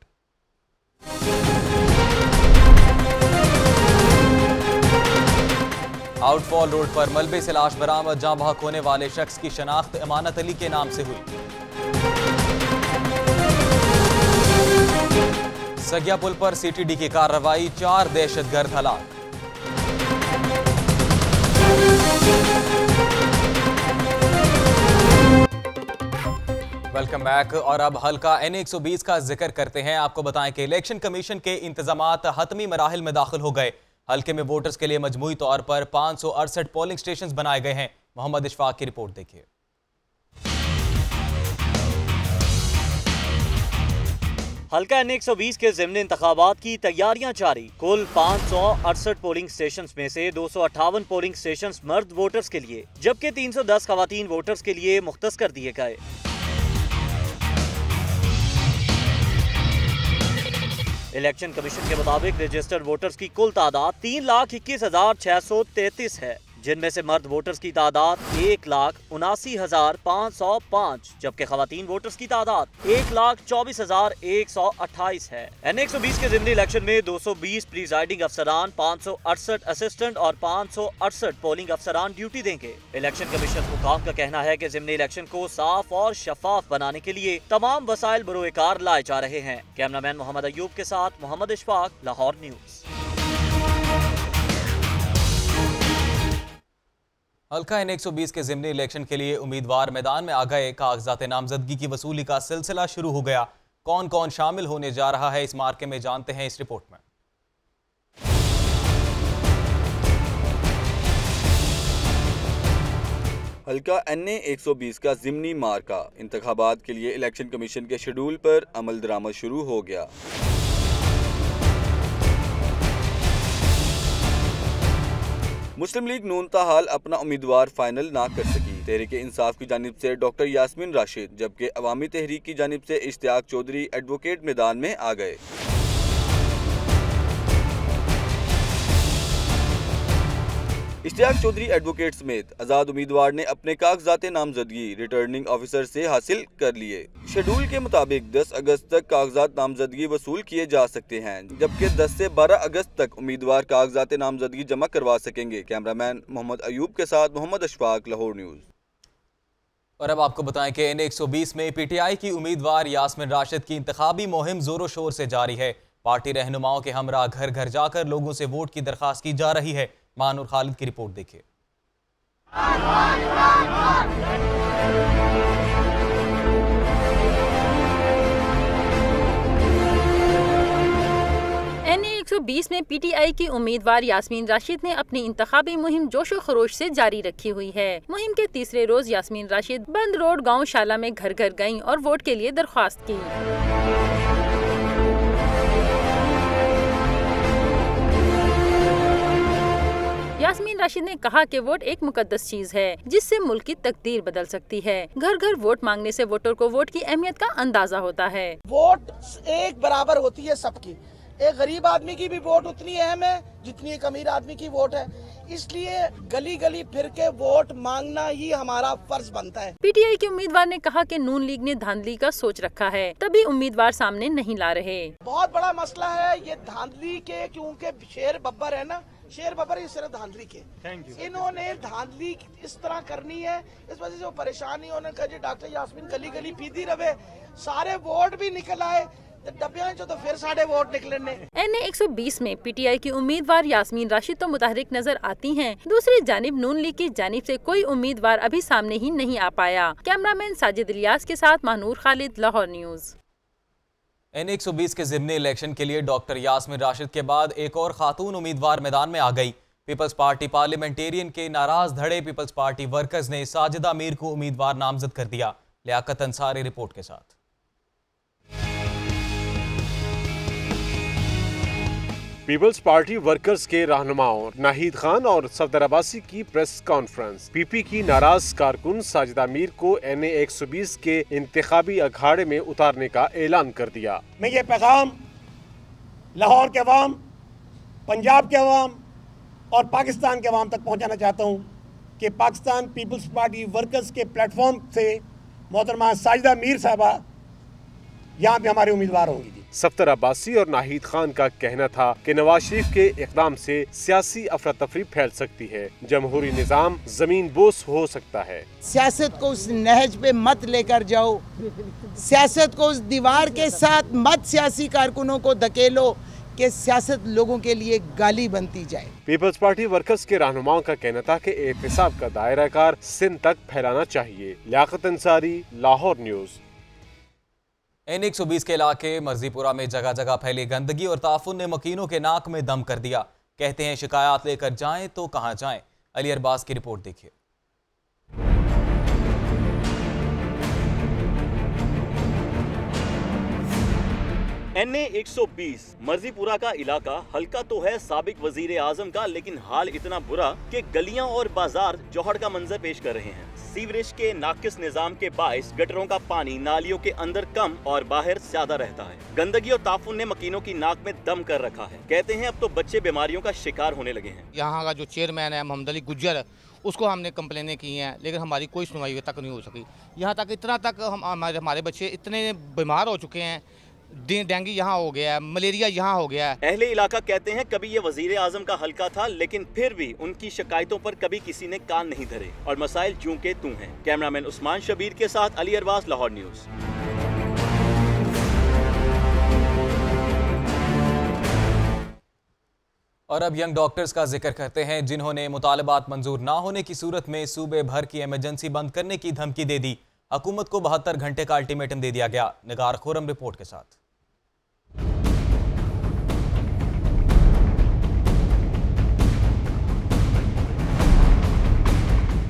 आउटफॉल रोड पर मलबे से लाश बरामद, जाँ बहक होने वाले शख्स की शनाख्त अमानत अली के नाम से हुई। सगिया पुल पर सीटीडी की कार्रवाई, 4 दहशतगर्द हलाक। Welcome back. और अब हल्का N120 का जिक्र करते हैं। आपको बताएं कि इलेक्शन कमीशन के इंतजामात हतमी मराहिल में दाखिल हो गए। हल्के में वोटर्स के लिए मजमूई तौर पर 568 पोलिंग स्टेशन बनाए गए हैं। मोहम्मद इशफाक की रिपोर्ट देखिए। हल्का N120 के ज़िमनी इंतखाबात की तैयारियां जारी। कुल 568 पोलिंग स्टेशन में से 258 पोलिंग स्टेशन मर्द वोटर्स के लिए जबकि 310 खवातीन वोटर्स के लिए मुख्तस कर दिए गए। इलेक्शन कमीशन के मुताबिक रजिस्टर्ड वोटर्स की कुल तादाद 3,21,633 है, जिनमें से मर्द वोटर्स की तादाद 1,79,505 जबकि खवातीन वोटर्स की तादाद 1,24,128 है। N120 के ज़िमनी इलेक्शन में 220 प्रिजाइडिंग अफसरान, 568 असिस्टेंट और 568 पोलिंग अफसरान ड्यूटी देंगे। इलेक्शन कमीशन हुकाम का कहना है कि ज़िमनी इलेक्शन को साफ और शफाफ बनाने के लिए तमाम वसाइल बरोएकार लाए जा रहे हैं। कैमरामैन मोहम्मद अयूब के साथ मोहम्मद इशफाक, लाहौर न्यूज़। हल्का N120 के ज़िमनी इलेक्शन के लिए उम्मीदवार मैदान में आ गए। कागजात नामजदगी की वसूली का सिलसिला शुरू हो गया। कौन कौन शामिल होने जा रहा है इस मार्के में, जानते हैं इस रिपोर्ट में। हल्का N120 का ज़िमनी मार्का इंतखाबात के लिए इलेक्शन कमीशन के शेड्यूल पर अमल दरामद शुरू हो गया। मुस्लिम लीग नून ताहाल अपना उम्मीदवार फाइनल ना कर सकी। तहरीक इंसाफ की जानिब से डॉक्टर यास्मीन राशिद जबकि अवामी तहरीक की जानिब से इश्तियाक चौधरी एडवोकेट मैदान में आ गए। इश्तियाक चौधरी एडवोकेट समेत आज़ाद उम्मीदवार ने अपने कागजात नामजदगी रिटर्निंग ऑफिसर से हासिल कर लिए। शेड्यूल के मुताबिक 10 अगस्त तक कागजात नामजदगी वसूल किए जा सकते हैं, जबकि 10 से 12 अगस्त तक उम्मीदवार कागजात नामजदगी जमा करवा सकेंगे। कैमरामैन मोहम्मद अयूब के साथ मोहम्मद अशफाक, लाहौर न्यूज़। और अब आपको बताएं कि N120 में PTI की उम्मीदवार यास्मीन राशिद की इंतखाबी मुहिम जोरों शोर से जारी है। पार्टी रहनुमाओं के हमरा घर घर जाकर लोगों से वोट की दरख्वास्त की जा रही है। मानूर खालिद की रिपोर्ट देखिए। N120 में PTI की उम्मीदवार यास्मीन राशिद ने अपनी इंतखाबी मुहिम जोशो खरोश से जारी रखी हुई है। मुहिम के तीसरे रोज यास्मीन राशिद बंद रोड गांव शाला में घर घर गईं और वोट के लिए दरख्वास्त की। यास्मीन राशिद ने कहा कि वोट एक मुकद्दस चीज है जिससे मुल्क की तकदीर बदल सकती है। घर घर वोट मांगने से वोटर को वोट की अहमियत का अंदाजा होता है। वोट एक बराबर होती है सबकी। एक गरीब आदमी की भी वोट उतनी अहम है जितनी एक अमीर आदमी की वोट है, इसलिए गली गली फिर के वोट मांगना ही हमारा फर्ज बनता है। PTI के उम्मीदवार ने कहा कि नून लीग ने धांधली का सोच रखा है, तभी उम्मीदवार सामने नहीं ला रहे। बहुत बड़ा मसला है ये धांधली के, क्योंकि शेर बब्बर है ना, शेर बब्बर इस तरह धांधली के। इन्होंने धांधली इस तरह करनी है, इस वजह से वो परेशान नहीं होने का। डॉक्टर यास्मीन गली गली पीती रहे, सारे वोट भी निकल आए तो फिर साढ़े वोट निकलने। N120 में PTI की उम्मीदवार यास्मीन राशिद तो मुतहरिक नजर आती हैं। दूसरी जानिब नून लीग की जानिब से कोई उम्मीदवार अभी सामने ही नहीं आ पाया। कैमरामैन साजिद इलियास के साथ मानूर खालिद, लाहौर न्यूज़। N120 के ज़िमनी इलेक्शन के लिए डॉक्टर यास्मीन राशिद के बाद एक और खातून उम्मीदवार मैदान में आ गई। पीपल्स पार्टी पार्लियामेंटेरियन के नाराज धड़े पीपल्स पार्टी वर्कर्स ने साजिदा मीर को उम्मीदवार नामजद कर दिया। लियाकत अंसारी रिपोर्ट के साथ। पीपल्स पार्टी वर्कर्स के रहनुमाओं नाहिद खान और सफदर अब्बासी की प्रेस कॉन्फ्रेंस। PP की नाराज कारकुन साजिदा मीर को N120 के इंतखाबी अखाड़े में उतारने का ऐलान कर दिया। मैं ये पैगाम लाहौर के अवाम, पंजाब के अवाम और पाकिस्तान के अवाम तक पहुंचाना चाहता हूं कि पाकिस्तान पीपल्स पार्टी वर्कर्स के प्लेटफॉर्म से मोहतरमा साजिदा मीर साहबा यहाँ पे हमारे उम्मीदवार होंगी। सफ्तर अब्बासी और नाहिद खान का कहना था कि नवाज शरीफ के इक़दाम से सियासी अफरा तफरी फैल सकती है, जमहूरी निज़ाम जमीन बोस हो सकता है। सियासत को उस नहज पे मत लेकर जाओ, सियासत को उस दीवार के साथ मत सियासी कारकुनों को धकेलो कि सियासत लोगों के लिए गाली बनती जाए। पीपल्स पार्टी वर्कर्स के रहनुमाओं का कहना था कि एहतसाब का दायरा कार सिंध तक फैलाना चाहिए। लियाकत अंसारी, लाहौर न्यूज़। N120 के इलाके मर्जीपुरा में जगह जगह फैली गंदगी और ताफुन ने मकीनों के नाक में दम कर दिया। कहते हैं शिकायत लेकर जाएं तो कहां जाएं। अली अरबाज की रिपोर्ट देखिए। NA120 मर्जीपुरा का इलाका हल्का तो है साबिक वजीर आजम का, लेकिन हाल इतना बुरा कि गलियां और बाजार जौहर का मंजर पेश कर रहे हैं। सीवरेज के नाकिस निजाम के बाइस गटरों का पानी नालियों के अंदर कम और बाहर ज्यादा रहता है। गंदगी और ताफुन ने मकीनों की नाक में दम कर रखा है। कहते हैं अब तो बच्चे बीमारियों का शिकार होने लगे हैं। यहाँ का जो चेयरमैन है मोहम्मद अली गुज्जर, उसको हमने कंप्लेनें की हैं, लेकिन हमारी कोई सुनवाई तक नहीं हो सकी। यहाँ तक इतना तक हमारे बच्चे इतने बीमार हो चुके हैं, डेंगू यहाँ हो गया है, मलेरिया यहाँ हो गया है। अहले इलाका कहते हैं कभी ये वजीर आजम का हल्का था, लेकिन फिर भी उनकी शिकायतों पर कभी किसी ने कान नहीं धरे और मसाइल जूं के तूं हैं। कैमरामैन उस्मान शबीर के साथ अली अरबाज, लाहौर न्यूज़। और अब यंग डॉक्टर्स का जिक्र करते हैं जिन्होंने मुतालबात मंजूर ना होने की सूरत में सूबे भर की इमरजेंसी बंद करने की धमकी दे दी। हुकूमत को 72 घंटे का अल्टीमेटम दे दिया गया। निगार खुरम रिपोर्ट के साथ।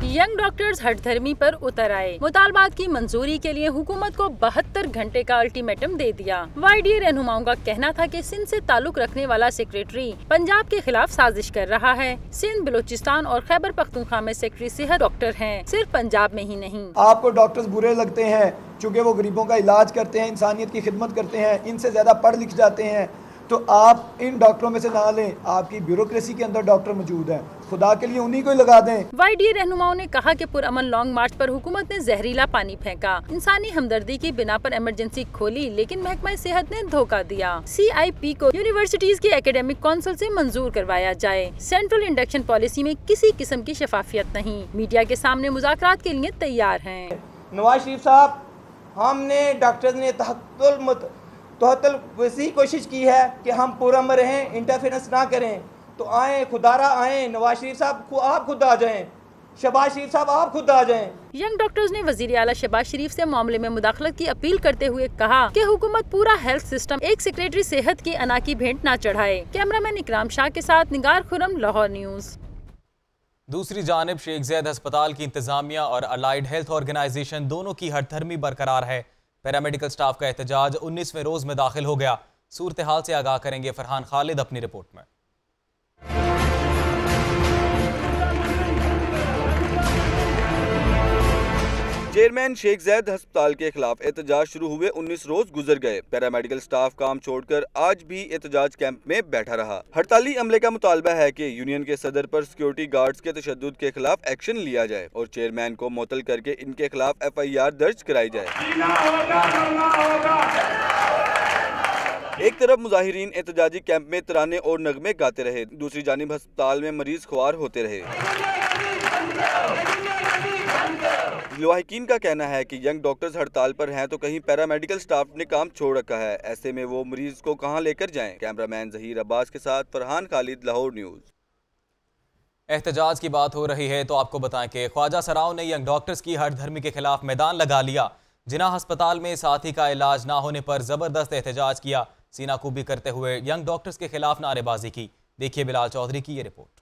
यंग डॉक्टर्स हठधर्मी पर उतर आए। मुतालबात की मंजूरी के लिए हुकूमत को 72 घंटे का अल्टीमेटम दे दिया। YDA रहनुमाओं का कहना था कि सिंध से ताल्लुक रखने वाला सेक्रेटरी पंजाब के खिलाफ साजिश कर रहा है। सिंध, बलूचिस्तान और खैबर पख्तूनख्वा में सेक्रेटरी सेहत डॉक्टर हैं, सिर्फ पंजाब में ही नहीं। आपको डॉक्टर्स बुरे लगते हैं क्योंकि वो गरीबों का इलाज करते हैं, इंसानियत की खिदमत करते हैं, इनसे ज्यादा पढ़ लिख जाते हैं, तो आप इन डॉक्टरों में से ना लें। आपकी ब्यूरोक्रेसी के अंदर डॉक्टर मौजूद हैं, खुदा के लिए उन्हीं को ही लगा दें। YDA रहनुमाओं ने कहा कि पुरअमन लॉन्ग मार्च पर हुकूमत ने जहरीला पानी फेंका, इंसानी हमदर्दी की बिना पर इमरजेंसी खोली, लेकिन महकमा सेहत ने धोखा दिया। CIP को यूनिवर्सिटीज की एकेडमिक काउंसिल से मंजूर करवाया जाए। सेंट्रल इंडक्शन पॉलिसी में किसी किस्म की शफाफियत नहीं। मीडिया के सामने मुज़ाकरात के लिए तैयार हैं। नवाज शरीफ साहब, हमने डॉक्टर्स ने तहतल वैसी कोशिश की है कि हम पुरअमन रहें, इंटरफेरेंस ना करें, तो आए खुदारा आए। नवाज शरीफ साहब आप खुद आ जाएं, शहबाज शरीफ साहब आप खुद आ जाएं। यंग डॉक्टर्स ने वजीर आला शहबाज शरीफ से मामले में मुदाखलत की अपील करते हुए कहा कि हुकूमत पूरा हेल्थ सिस्टम एक सेक्रेटरी सेहत की अना की भेंट न चढ़ाए। कैमरामैन इकराम शाह के साथ निगार खुरम, लाहौर न्यूज़। दूसरी जानिब शेख ज़ैद अस्पताल की इंतजामिया और अलाइड हेल्थ ऑर्गेनाइजेशन दोनों की हठधर्मी बरकरार है। पैरामेडिकल स्टाफ का एहतजाज 19वें रोज में दाखिल हो गया। सूरत हाल से आगाह करेंगे फरहान खालिद अपनी रिपोर्ट में। चेयरमैन शेख ज़ैद अस्पताल के खिलाफ एहतजाज शुरू हुए 19 रोज गुजर गए। पैरामेडिकल स्टाफ काम छोड़कर आज भी एहतजाज कैंप में बैठा रहा। हड़ताली अमले का मुतालबा है कि यूनियन के सदर पर सिक्योरिटी गार्ड्स के तशद्दुद के खिलाफ एक्शन लिया जाए और चेयरमैन को मुअत्तल करके इनके खिलाफ FIR दर्ज कराई जाए। एक तरफ मुजाहिरीन एहतजाजी कैंप में तराने और नगमे गाते रहे, दूसरी जानिब अस्पताल में मरीज ख्वार होते रहे। लवाहिकीन का कहना है कि यंग डॉक्टर्स हड़ताल पर हैं तो कहीं पैरामेडिकल स्टाफ ने काम छोड़ रखा है, ऐसे में वो मरीज को कहां लेकर जाएं। कैमरामैन जहीर अब्बास के साथ फरहान खालिद, लाहौर न्यूज़। एहतजाज की बात हो रही है तो आपको बताएं कि ख्वाजा सराव ने यंग डॉक्टर्स की हठधर्मी के खिलाफ मैदान लगा लिया। जिना अस्पताल में साथी का इलाज ना होने पर जबरदस्त एहतजाज किया। सीनाकुबी करते हुए यंग डॉक्टर्स के खिलाफ नारेबाजी की। देखिए बिलाल चौधरी की ये रिपोर्ट।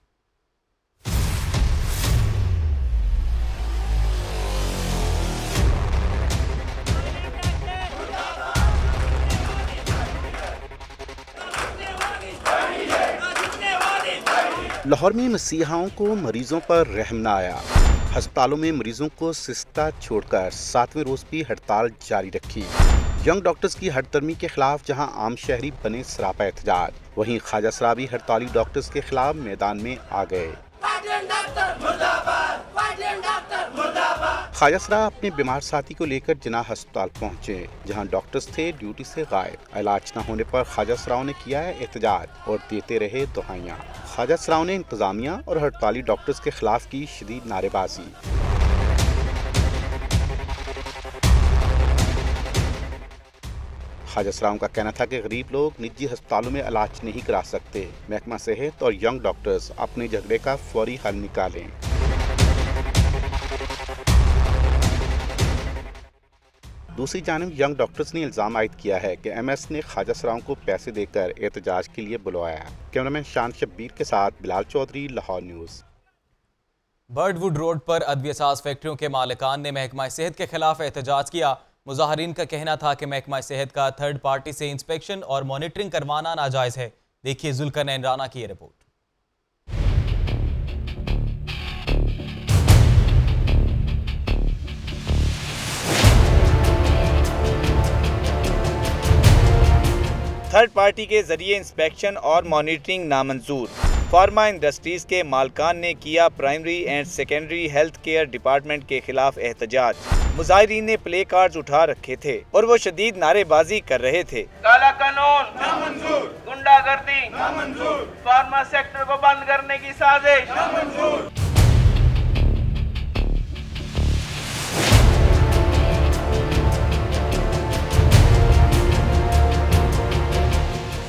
लाहौर में मसीहाओं को मरीजों पर रहम न आया। अस्पतालों में मरीजों को सिस्ता छोड़कर 7वें रोज भी हड़ताल जारी रखी। यंग डॉक्टर्स की हड़धर्मी के खिलाफ जहां आम शहरी बने सरापा एहतजाज, वहीं ख्वाजा सराबी हड़ताली डॉक्टर्स के खिलाफ मैदान में आ गए। ख्वाजा सराह अपने बीमार साथी को लेकर जिन्ना अस्पताल पहुंचे, जहां डॉक्टर्स थे ड्यूटी से गायब। इलाज न होने पर ख्वाजा सराह ने किया है एहतजाज और देते रहे दुआएं। ख्वाजा सराह ने इंतजामिया और हड़ताली डॉक्टर्स के खिलाफ की शदीद नारेबाजी। ख्वाजा सराह का कहना था कि गरीब लोग निजी अस्पतालों में इलाज नहीं करा सकते। महकमा सेहत और यंग डॉक्टर्स अपने झगड़े का फौरी हल निकालें। दूसरी जानिब यंग डॉक्टर्स ने इल्जाम आयद किया है कि MS ने ख्वाजा सराह को पैसे देकर एहतजाज के लिए बुलवाया। कैमरामैन शान शब्बीर के साथ Bilal Chaudhry, Lahore news. Birdwood road पर अद्वियासाज फैक्ट्रियों के मालिकान ने महकमा सेहत के खिलाफ एहतजाज किया। मुजाहरीन का कहना था कि महकमा सेहत का थर्ड पार्टी से इंस्पेक्शन और मॉनिटरिंग करवाना नाजायज है। देखिए जुल्करनैन राना की ये रिपोर्ट। थर्ड पार्टी के जरिए इंस्पेक्शन और मॉनिटरिंग नामंजूर। फार्मा इंडस्ट्रीज के मालकान ने किया primary and secondary health care department के खिलाफ एहतजाज। मुजाहिरीन ने प्ले कार्ड्स उठा रखे थे और वो शदीद नारेबाजी कर रहे थे। काला कानून नामंजूर, गुंडागर्दी नामंजूर, फार्मा सेक्टर को बंद करने की साजिश नामंजूर।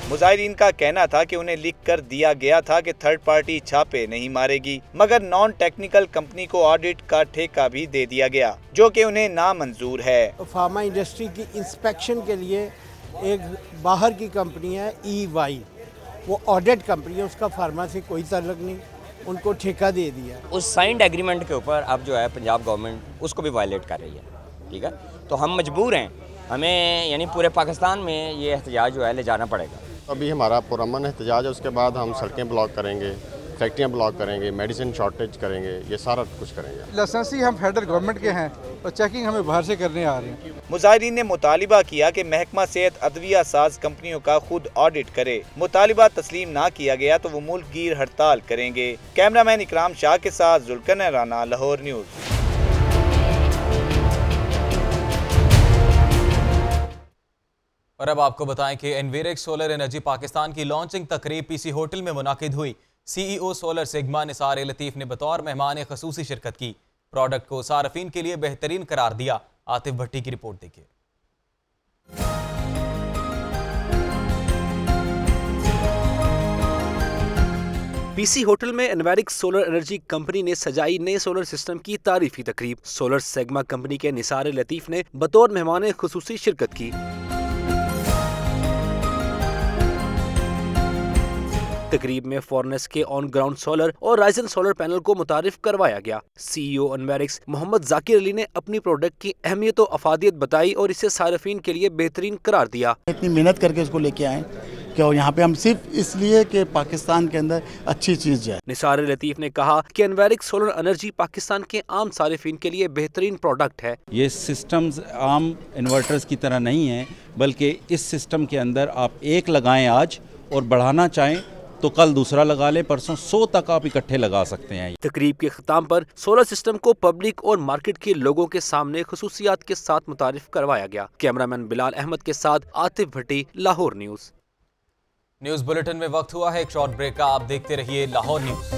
मुजाहिरीन का कहना था कि उन्हें लिख कर दिया गया था कि थर्ड पार्टी छापे नहीं मारेगी, मगर नॉन टेक्निकल कंपनी को ऑडिट का ठेका भी दे दिया गया, जो कि उन्हें नामंजूर है। फार्मा इंडस्ट्री की इंस्पेक्शन के लिए एक बाहर की कंपनी है EY, वो ऑडिट कंपनी है, उसका फार्मा से कोई ताल्लुक नहीं, उनको ठेका दे दिया। उस साइंड एग्रीमेंट के ऊपर अब जो है पंजाब गवर्नमेंट उसको भी वायलेट कर रही है। ठीक है, तो हम मजबूर हैं, हमें यानी पूरे पाकिस्तान में ये एहतजाज जो है ले जाना पड़ेगा। अभी हमारा पुरअमन एहतजाज है, उसके बाद हम सड़कें ब्लॉक करेंगे, फैक्ट्रियाँ ब्लॉक करेंगे, मेडिसिन शॉर्टेज करेंगे, ये सारा कुछ करेंगे। लाइसेंसी हम फेडरल गवर्नमेंट के हैं और चेकिंग हमें बाहर से करने आ रहे हैं। मुजाहिरीन ने मुतालिबा किया कि महकमा सेहत अदविया साज कंपनियों का खुद ऑडिट करे। मुतालिबा तस्लीम ना किया गया तो वो मुल्क गिर हड़ताल करेंगे। कैमरामैन इकराम शाह के साथ जुल्करनैन राना, लाहौर न्यूज़। और अब आपको बताएं कि एनवीरेक्स सोलर एनर्जी पाकिस्तान की लॉन्चिंग तकरीब PC होटल में मुनाकिद हुई। CEO सोलर सिग्मा निसार लतीफ़ ने बतौर मेहमान ख़ुसूसी शिरकत की। प्रोडक्ट को सार्फिन के लिए बेहतरीन करार दिया। आतिफ भट्टी की रिपोर्ट देखिए। PC होटल में एनवीरेक्स सोलर एनर्जी कंपनी ने सजाई नए सोलर सिस्टम की तारीफी तकरीब। सोलर सिग्मा कंपनी के निसार लतीफ़ ने बतौर मेहमान ख़ुसूसी शिरकत की। तकरीब में फॉरनेस के ऑन ग्राउंड सोलर और राइजन सोलर पैनल को मुतारिफ करवाया गया। CEO एनवीरेक्स मोहम्मद जाकिर अली ने अपनी प्रोडक्ट की अहमियत और अफादियत बताई और इसे सार्फिन के लिए बेहतरीन करार दिया। इतनी मेहनत करके इसको लेके आए कि यहाँ पे हम सिर्फ इसलिए कि पाकिस्तान के अंदर अच्छी चीज जाए। निसार लतीफ़ ने कहा कि एनवीरेक्स सोलर एनर्जी पाकिस्तान के आम सार्फिन के लिए बेहतरीन प्रोडक्ट है। ये सिस्टम्स आम इन्वर्टर्स की तरह नहीं है, बल्कि इस सिस्टम के अंदर आप एक लगाएं आज और बढ़ाना चाहें तो कल दूसरा लगा ले, परसों 100 तक आप इकट्ठे लगा सकते हैं। तकरीब के खिताम पर सोलर सिस्टम को पब्लिक और मार्केट के लोगों के सामने खुसूसियात के साथ मुतारिफ करवाया गया। कैमरामैन बिलाल अहमद के साथ आतिफ भट्टी, लाहौर न्यूज़। न्यूज़ बुलेटिन में वक्त हुआ है एक शॉर्ट ब्रेक का। आप देखते रहिए लाहौर न्यूज़।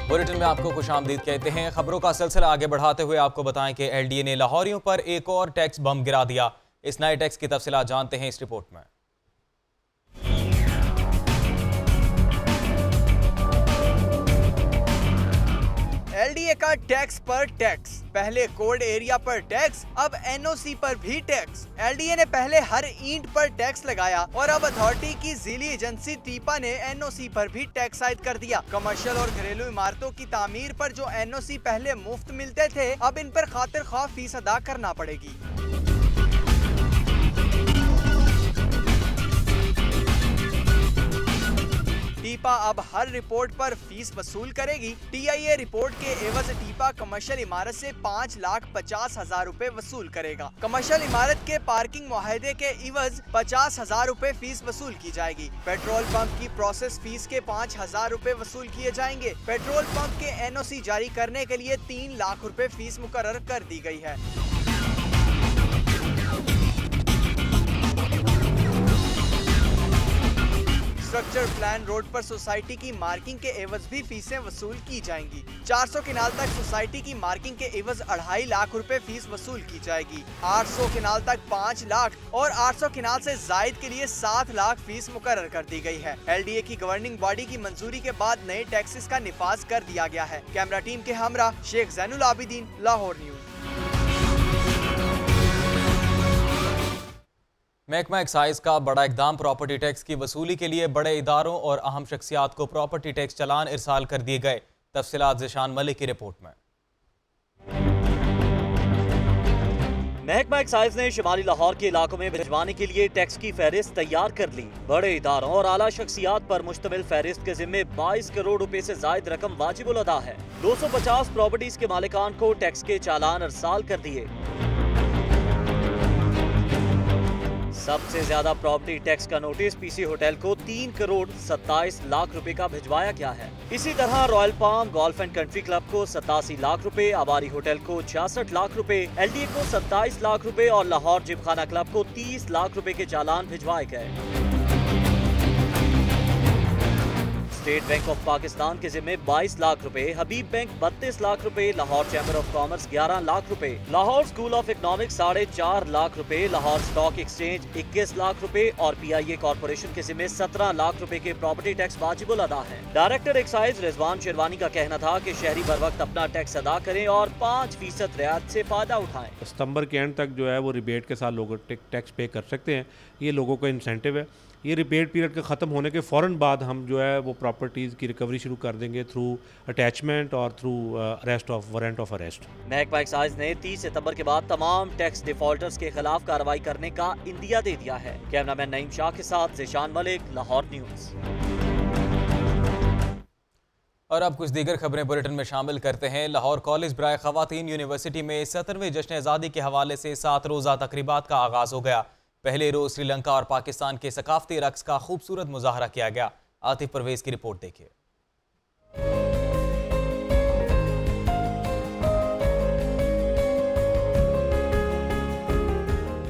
बुलेटिन में आपको खुशामदीद कहते हैं। खबरों का सिलसिला आगे बढ़ाते हुए आपको बताएं कि LDA ने लाहौरियों पर एक और टैक्स बम गिरा दिया। इस नए टैक्स की तफसीलात जानते हैं इस रिपोर्ट में। LDA का टैक्स पर टैक्स, पहले कोल्ड एरिया पर टैक्स, अब NOC पर भी टैक्स। LDA ने पहले हर ईंट पर टैक्स लगाया और अब अथॉरिटी की ज़िली एजेंसी टीपा ने NOC पर भी टैक्स आयद कर दिया। कमर्शियल और घरेलू इमारतों की तामीर पर जो NOC पहले मुफ्त मिलते थे, अब इन पर खातिर खौफ फीस अदा करना पड़ेगी। टीपा टीपा अब हर रिपोर्ट पर फीस वसूल करेगी। TIA रिपोर्ट के एवज टीपा कमर्शियल इमारत से 5,50,000 रुपए वसूल करेगा। कमर्शियल इमारत के पार्किंग मुआहदे के एवज 50,000 रुपए फीस वसूल की जाएगी। पेट्रोल पंप की प्रोसेस फीस के 5,000 रुपए वसूल किए जाएंगे। पेट्रोल पंप के NOC जारी करने के लिए 3 लाख रुपए फीस मुकर्रर कर दी गई है। स्ट्रक्चर प्लान रोड पर सोसाइटी की मार्किंग के एवज भी फीसें वसूल की जाएंगी। 400 किनाल तक सोसाइटी की मार्किंग के एवज 2.5 लाख रुपए फीस वसूल की जाएगी। 800 किनाल तक 5 लाख और 800 किनाल से जायद के लिए 7 लाख फीस मुकर्रर कर दी गई है। LDA की गवर्निंग बॉडी की मंजूरी के बाद नए टैक्सेस का निफाज कर दिया गया है। कैमरा टीम के हमरा शेख जैनुल आबिदीन, लाहौर न्यूज। महकमा एक्साइज का बड़ा इकदाम, प्रॉपर्टी टैक्स की वसूली के लिए बड़े इदारों और अहम शख्सियात को प्रॉपर्टी टैक्स चालान इरसाल कर दिए गए। तफसीलात ज़िशान मलिक की रिपोर्ट में। महकमा एक्साइज ने शुमाली लाहौर के इलाकों में भिजवाने के लिए टैक्स की फहरिस्त तैयार कर ली। बड़े इदारों और आला शख्सियात पर मुश्तमिल फहरिस्त के जिम्मे 22 करोड़ रुपए से जायद रकम वाजिबुल अदा है। 250 प्रॉपर्टीज के मालिकान को टैक्स के चालान इरसाल कर दिए। सबसे ज्यादा प्रॉपर्टी टैक्स का नोटिस PC होटल को 3 करोड़ 27 लाख रुपए का भिजवाया गया है। इसी तरह royal palm golf and country club को 87 लाख रुपए, आबारी होटल को 66 लाख रुपए, LDA को 27 लाख रुपए और लाहौर जिमखाना क्लब को 30 लाख रुपए के चालान भिजवाए गए। स्टेट बैंक ऑफ पाकिस्तान के जिम्मे 22 लाख रुपए, हबीब बैंक 32 लाख रुपए, Lahore chamber of commerce 11 lakh रुपए, Lahore school of economics 4.5 lakh रुपए, लाहौर स्टॉक एक्सचेंज 21 लाख रुपए और PIA कॉर्पोरेशन के जिम्मे 17 लाख रुपए के प्रॉपर्टी टैक्स वाजिबुल अदा है। डायरेक्टर एक्साइज रिजवान शेरवानी का कहना था कि शहरी बर वक्त अपना टैक्स अदा करें और 5% रियायत से फायदा उठाएं। सितंबर के एंड तक जो है वो रिबेट के साथ लोग टैक्स पे कर सकते हैं। ये लोगों को इंसेंटिव है। ये रिबेट पीरियड के ख़त्म होने के फ़ौरन बाद हम जो है वो प्रॉपर्टीज़ की रिकवरी शुरू कर देंगे थ्रू अटैचमेंट और through arrest of warrant of arrest. महकमा एक्साइज ने 30 सितंबर के बाद तमाम टैक्स डिफॉल्टर्स के खिलाफ कार्रवाई करने का इंदिया दे दिया है। कैमरामैन नईम शाह के साथ ज़िशान मलिक, लाहौर न्यूज़। और अब कुछ दीगर खबरें बुलेटिन में शामिल करते हैं। लाहौर कॉलेज बराए ख़वातीन यूनिवर्सिटी में 70वें जश्न आज़ादी के हवाले से 7 रोज़ा तकरीबात का आगाज़ हो गया। पहले रोज श्रीलंका और पाकिस्तान के सकाफती रक्स का खूबसूरत मुजाहरा किया गया। आतिफ परवेज की रिपोर्ट देखिए।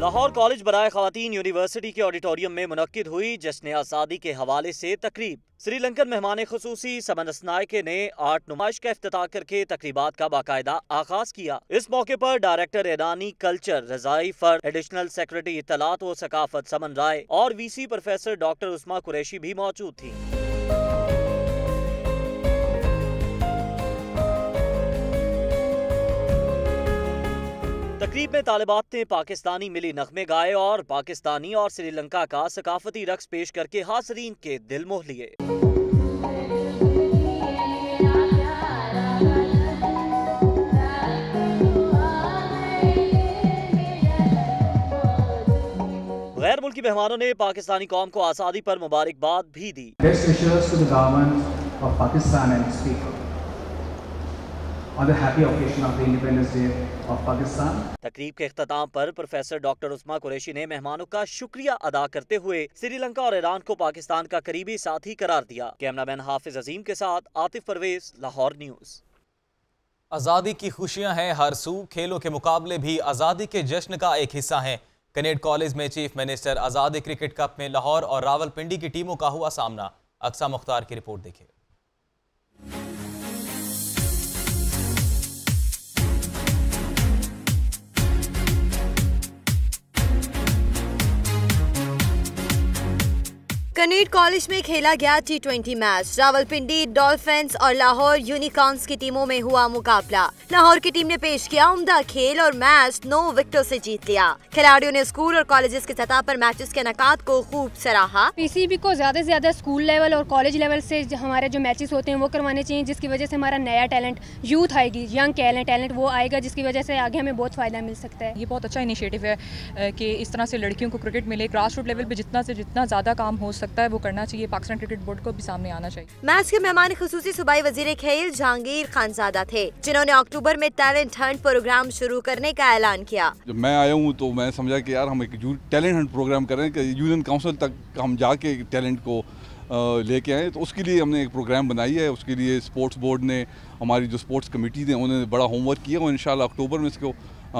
लाहौर कॉलेज बराए ख़वातीन यूनिवर्सिटी के ऑडिटोरियम में मुनक्किद हुई जश्न आज़ादी के हवाले से तकरीब। श्रीलंकन मेहमान खुसूसी समनस नायके ने आर्ट नुमाइश का इफ्तिताह करके तकरीबात का बाकायदा आगाज किया। इस मौके पर डायरेक्टर ईरानी कल्चर रजाई फर, एडिशनल सेक्रेटरी इत्तलात व सकाफत समन राय और VC प्रोफेसर डॉक्टर उस्मा कुरैशी भी मौजूद थी। तकरीब में तालिबात ने पाकिस्तानी मिली नगमे गाए और पाकिस्तानी और श्रीलंका का सकाफती रक्स पेश करके हाज़रीन के दिल मोह लिए। गैर मुल्की मेहमानों ने पाकिस्तानी कौम को आज़ादी पर मुबारकबाद भी दी। On the happy occasion of the Independence Day of Pakistan. तकरीब के इख्तिताम पर प्रोफेसर डॉक्टर उस्मा कुरैशी ने मेहमानों का शुक्रिया अदा करते हुए श्रीलंका और ईरान को पाकिस्तान का करीबी साथी करार दिया। कैमरामैन हाफिज अजीम के साथ आतिफ परवेज, लाहौर न्यूज़। आज़ादी की खुशियां हैं हर सू, खेलों के मुकाबले भी आज़ादी के जश्न का एक हिस्सा हैं। कैनेट कॉलेज में चीफ मिनिस्टर आज़ादी क्रिकेट कप में लाहौर और रावलपिंडी की टीमों का हुआ सामना। अक्सा मुख्तार की रिपोर्ट देखिए। कैनेट कॉलेज में खेला गया T20 मैच। रावलपिंडी डॉल्फिन्स और लाहौर यूनिकॉर्न्स की टीमों में हुआ मुकाबला। लाहौर की टीम ने पेश किया उम्दा खेल और मैच 9 विकेटों से जीत लिया। खिलाड़ियों ने स्कूल और कॉलेजेस की सतह पर मैचेस के इनेकाद को खूब सराहा। PCB को ज्यादा से ज्यादा स्कूल लेवल और कॉलेज लेवल से हमारे जो मैचेस होते हैं वो करवाने चाहिए, जिसकी वजह से हमारा नया टैलेंट, यूथ आएगी, यंग टैलेंट वो आएगा, जिसकी वजह से आगे हमें बहुत फायदा मिल सकता है। ये बहुत अच्छा इनिशिएटिव है कि इस तरह से लड़कियों को क्रिकेट मिले। ग्रास रूट लेवल पे जितना से जितना ज़्यादा काम हो सकता है वो करना चाहिए। पाकिस्तान क्रिकेट बोर्ड को भी सामने आना चाहिए। मैच के मेहमान खुसूसी सूबाई वजीर खेल जहांगीर खानजादा थे, जिन्होंने अक्टूबर में टैलेंट हंट प्रोग्राम शुरू करने का ऐलान किया। जब मैं आया हूँ तो मैं समझा कि यार हम एक टैलेंट हंट प्रोग्राम कर रहे हैं कि यूनियन काउंसिल तक हम जाके टैलेंट को लेके आए, तो उसके लिए हमने एक प्रोग्राम बनाई है। उसके लिए स्पोर्ट्स बोर्ड ने, हमारी जो स्पोर्ट्स कमेटी ने, उन्होंने बड़ा होमवर्क किया और इंशाल्लाह अक्टूबर में इसको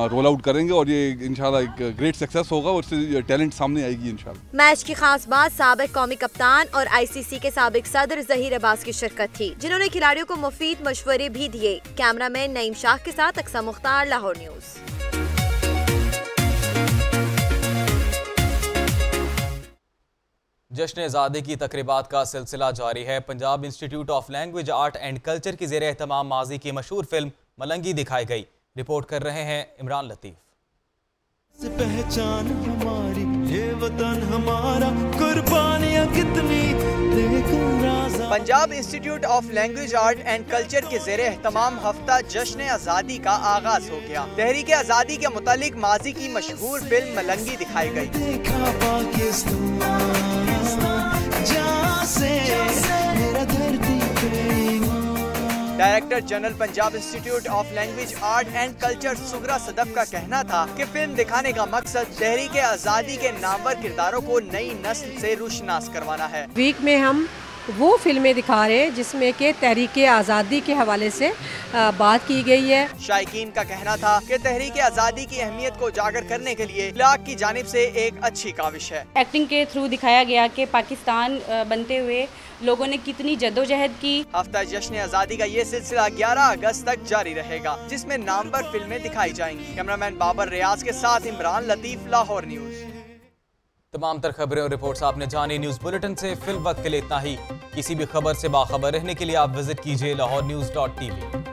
रोल आउट करेंगे और ये इंशाल्लाह एक ग्रेट सक्सेस होगा और इससे टैलेंट सामने आएगी इंशाल्लाह। मैच की खास बात साबिक कौमी कप्तान और ICC के साबिक सदर जहीर अब्बास की शिरकत थी, जिन्होंने खिलाड़ियों को मुफीद मशवरे भी दिए। कैमरामैन नईम शाह के साथ अक्सा मुख्तार, लाहौर न्यूज़। जश्न आज़ादी की तकरीबात का सिलसिला जारी है। Punjab institute of language art and culture की ज़ेर एहतमाम माजी की मशहूर फिल्म मलंगी दिखाई गई। रिपोर्ट कर रहे हैं इमरान लतीफ़। पहचान हमारी, ये वतन हमारा, कुर्बानियां कितनी, Punjab institute of language art and culture के ज़ेर एहतमाम हफ्ता जश्न आज़ादी का आगाज हो गया। तहरीक आज़ादी के मुतालिक माजी की मशहूर फिल्म मलंगी दिखाई गई। Director general Punjab institute of language art and culture Sughra Sadaf का कहना था कि फिल्म दिखाने का मकसद तहरीक आज़ादी के नामवर किरदारों को नई नस्ल से रुशनास करवाना है। वीक में हम वो फिल्में दिखा रहे हैं जिसमें के तहरीक आज़ादी के हवाले से बात की गई है। शायकीन का कहना था कि तहरीक आज़ादी की अहमियत को उजागर करने के लिए ब्लॉग की जानिब से एक अच्छी काविश है। एक्टिंग के थ्रू दिखाया गया कि पाकिस्तान बनते हुए लोगों ने कितनी जद्दोजहद की। हफ्ता जश्न आज़ादी का ये सिलसिला 11 अगस्त तक जारी रहेगा, जिसमें नामवर फिल्में दिखाई जाएंगी। कैमरामैन बाबर रियाज के साथ इमरान लतीफ़, लाहौर न्यूज़। तमाम तर खबरें और रिपोर्ट्स आपने जानी न्यूज़ बुलेटिन से। फिल वक्त के लिए इतना ही। किसी भी खबर से बाखबर रहने के लिए आप विजिट कीजिए lahorenews.tv।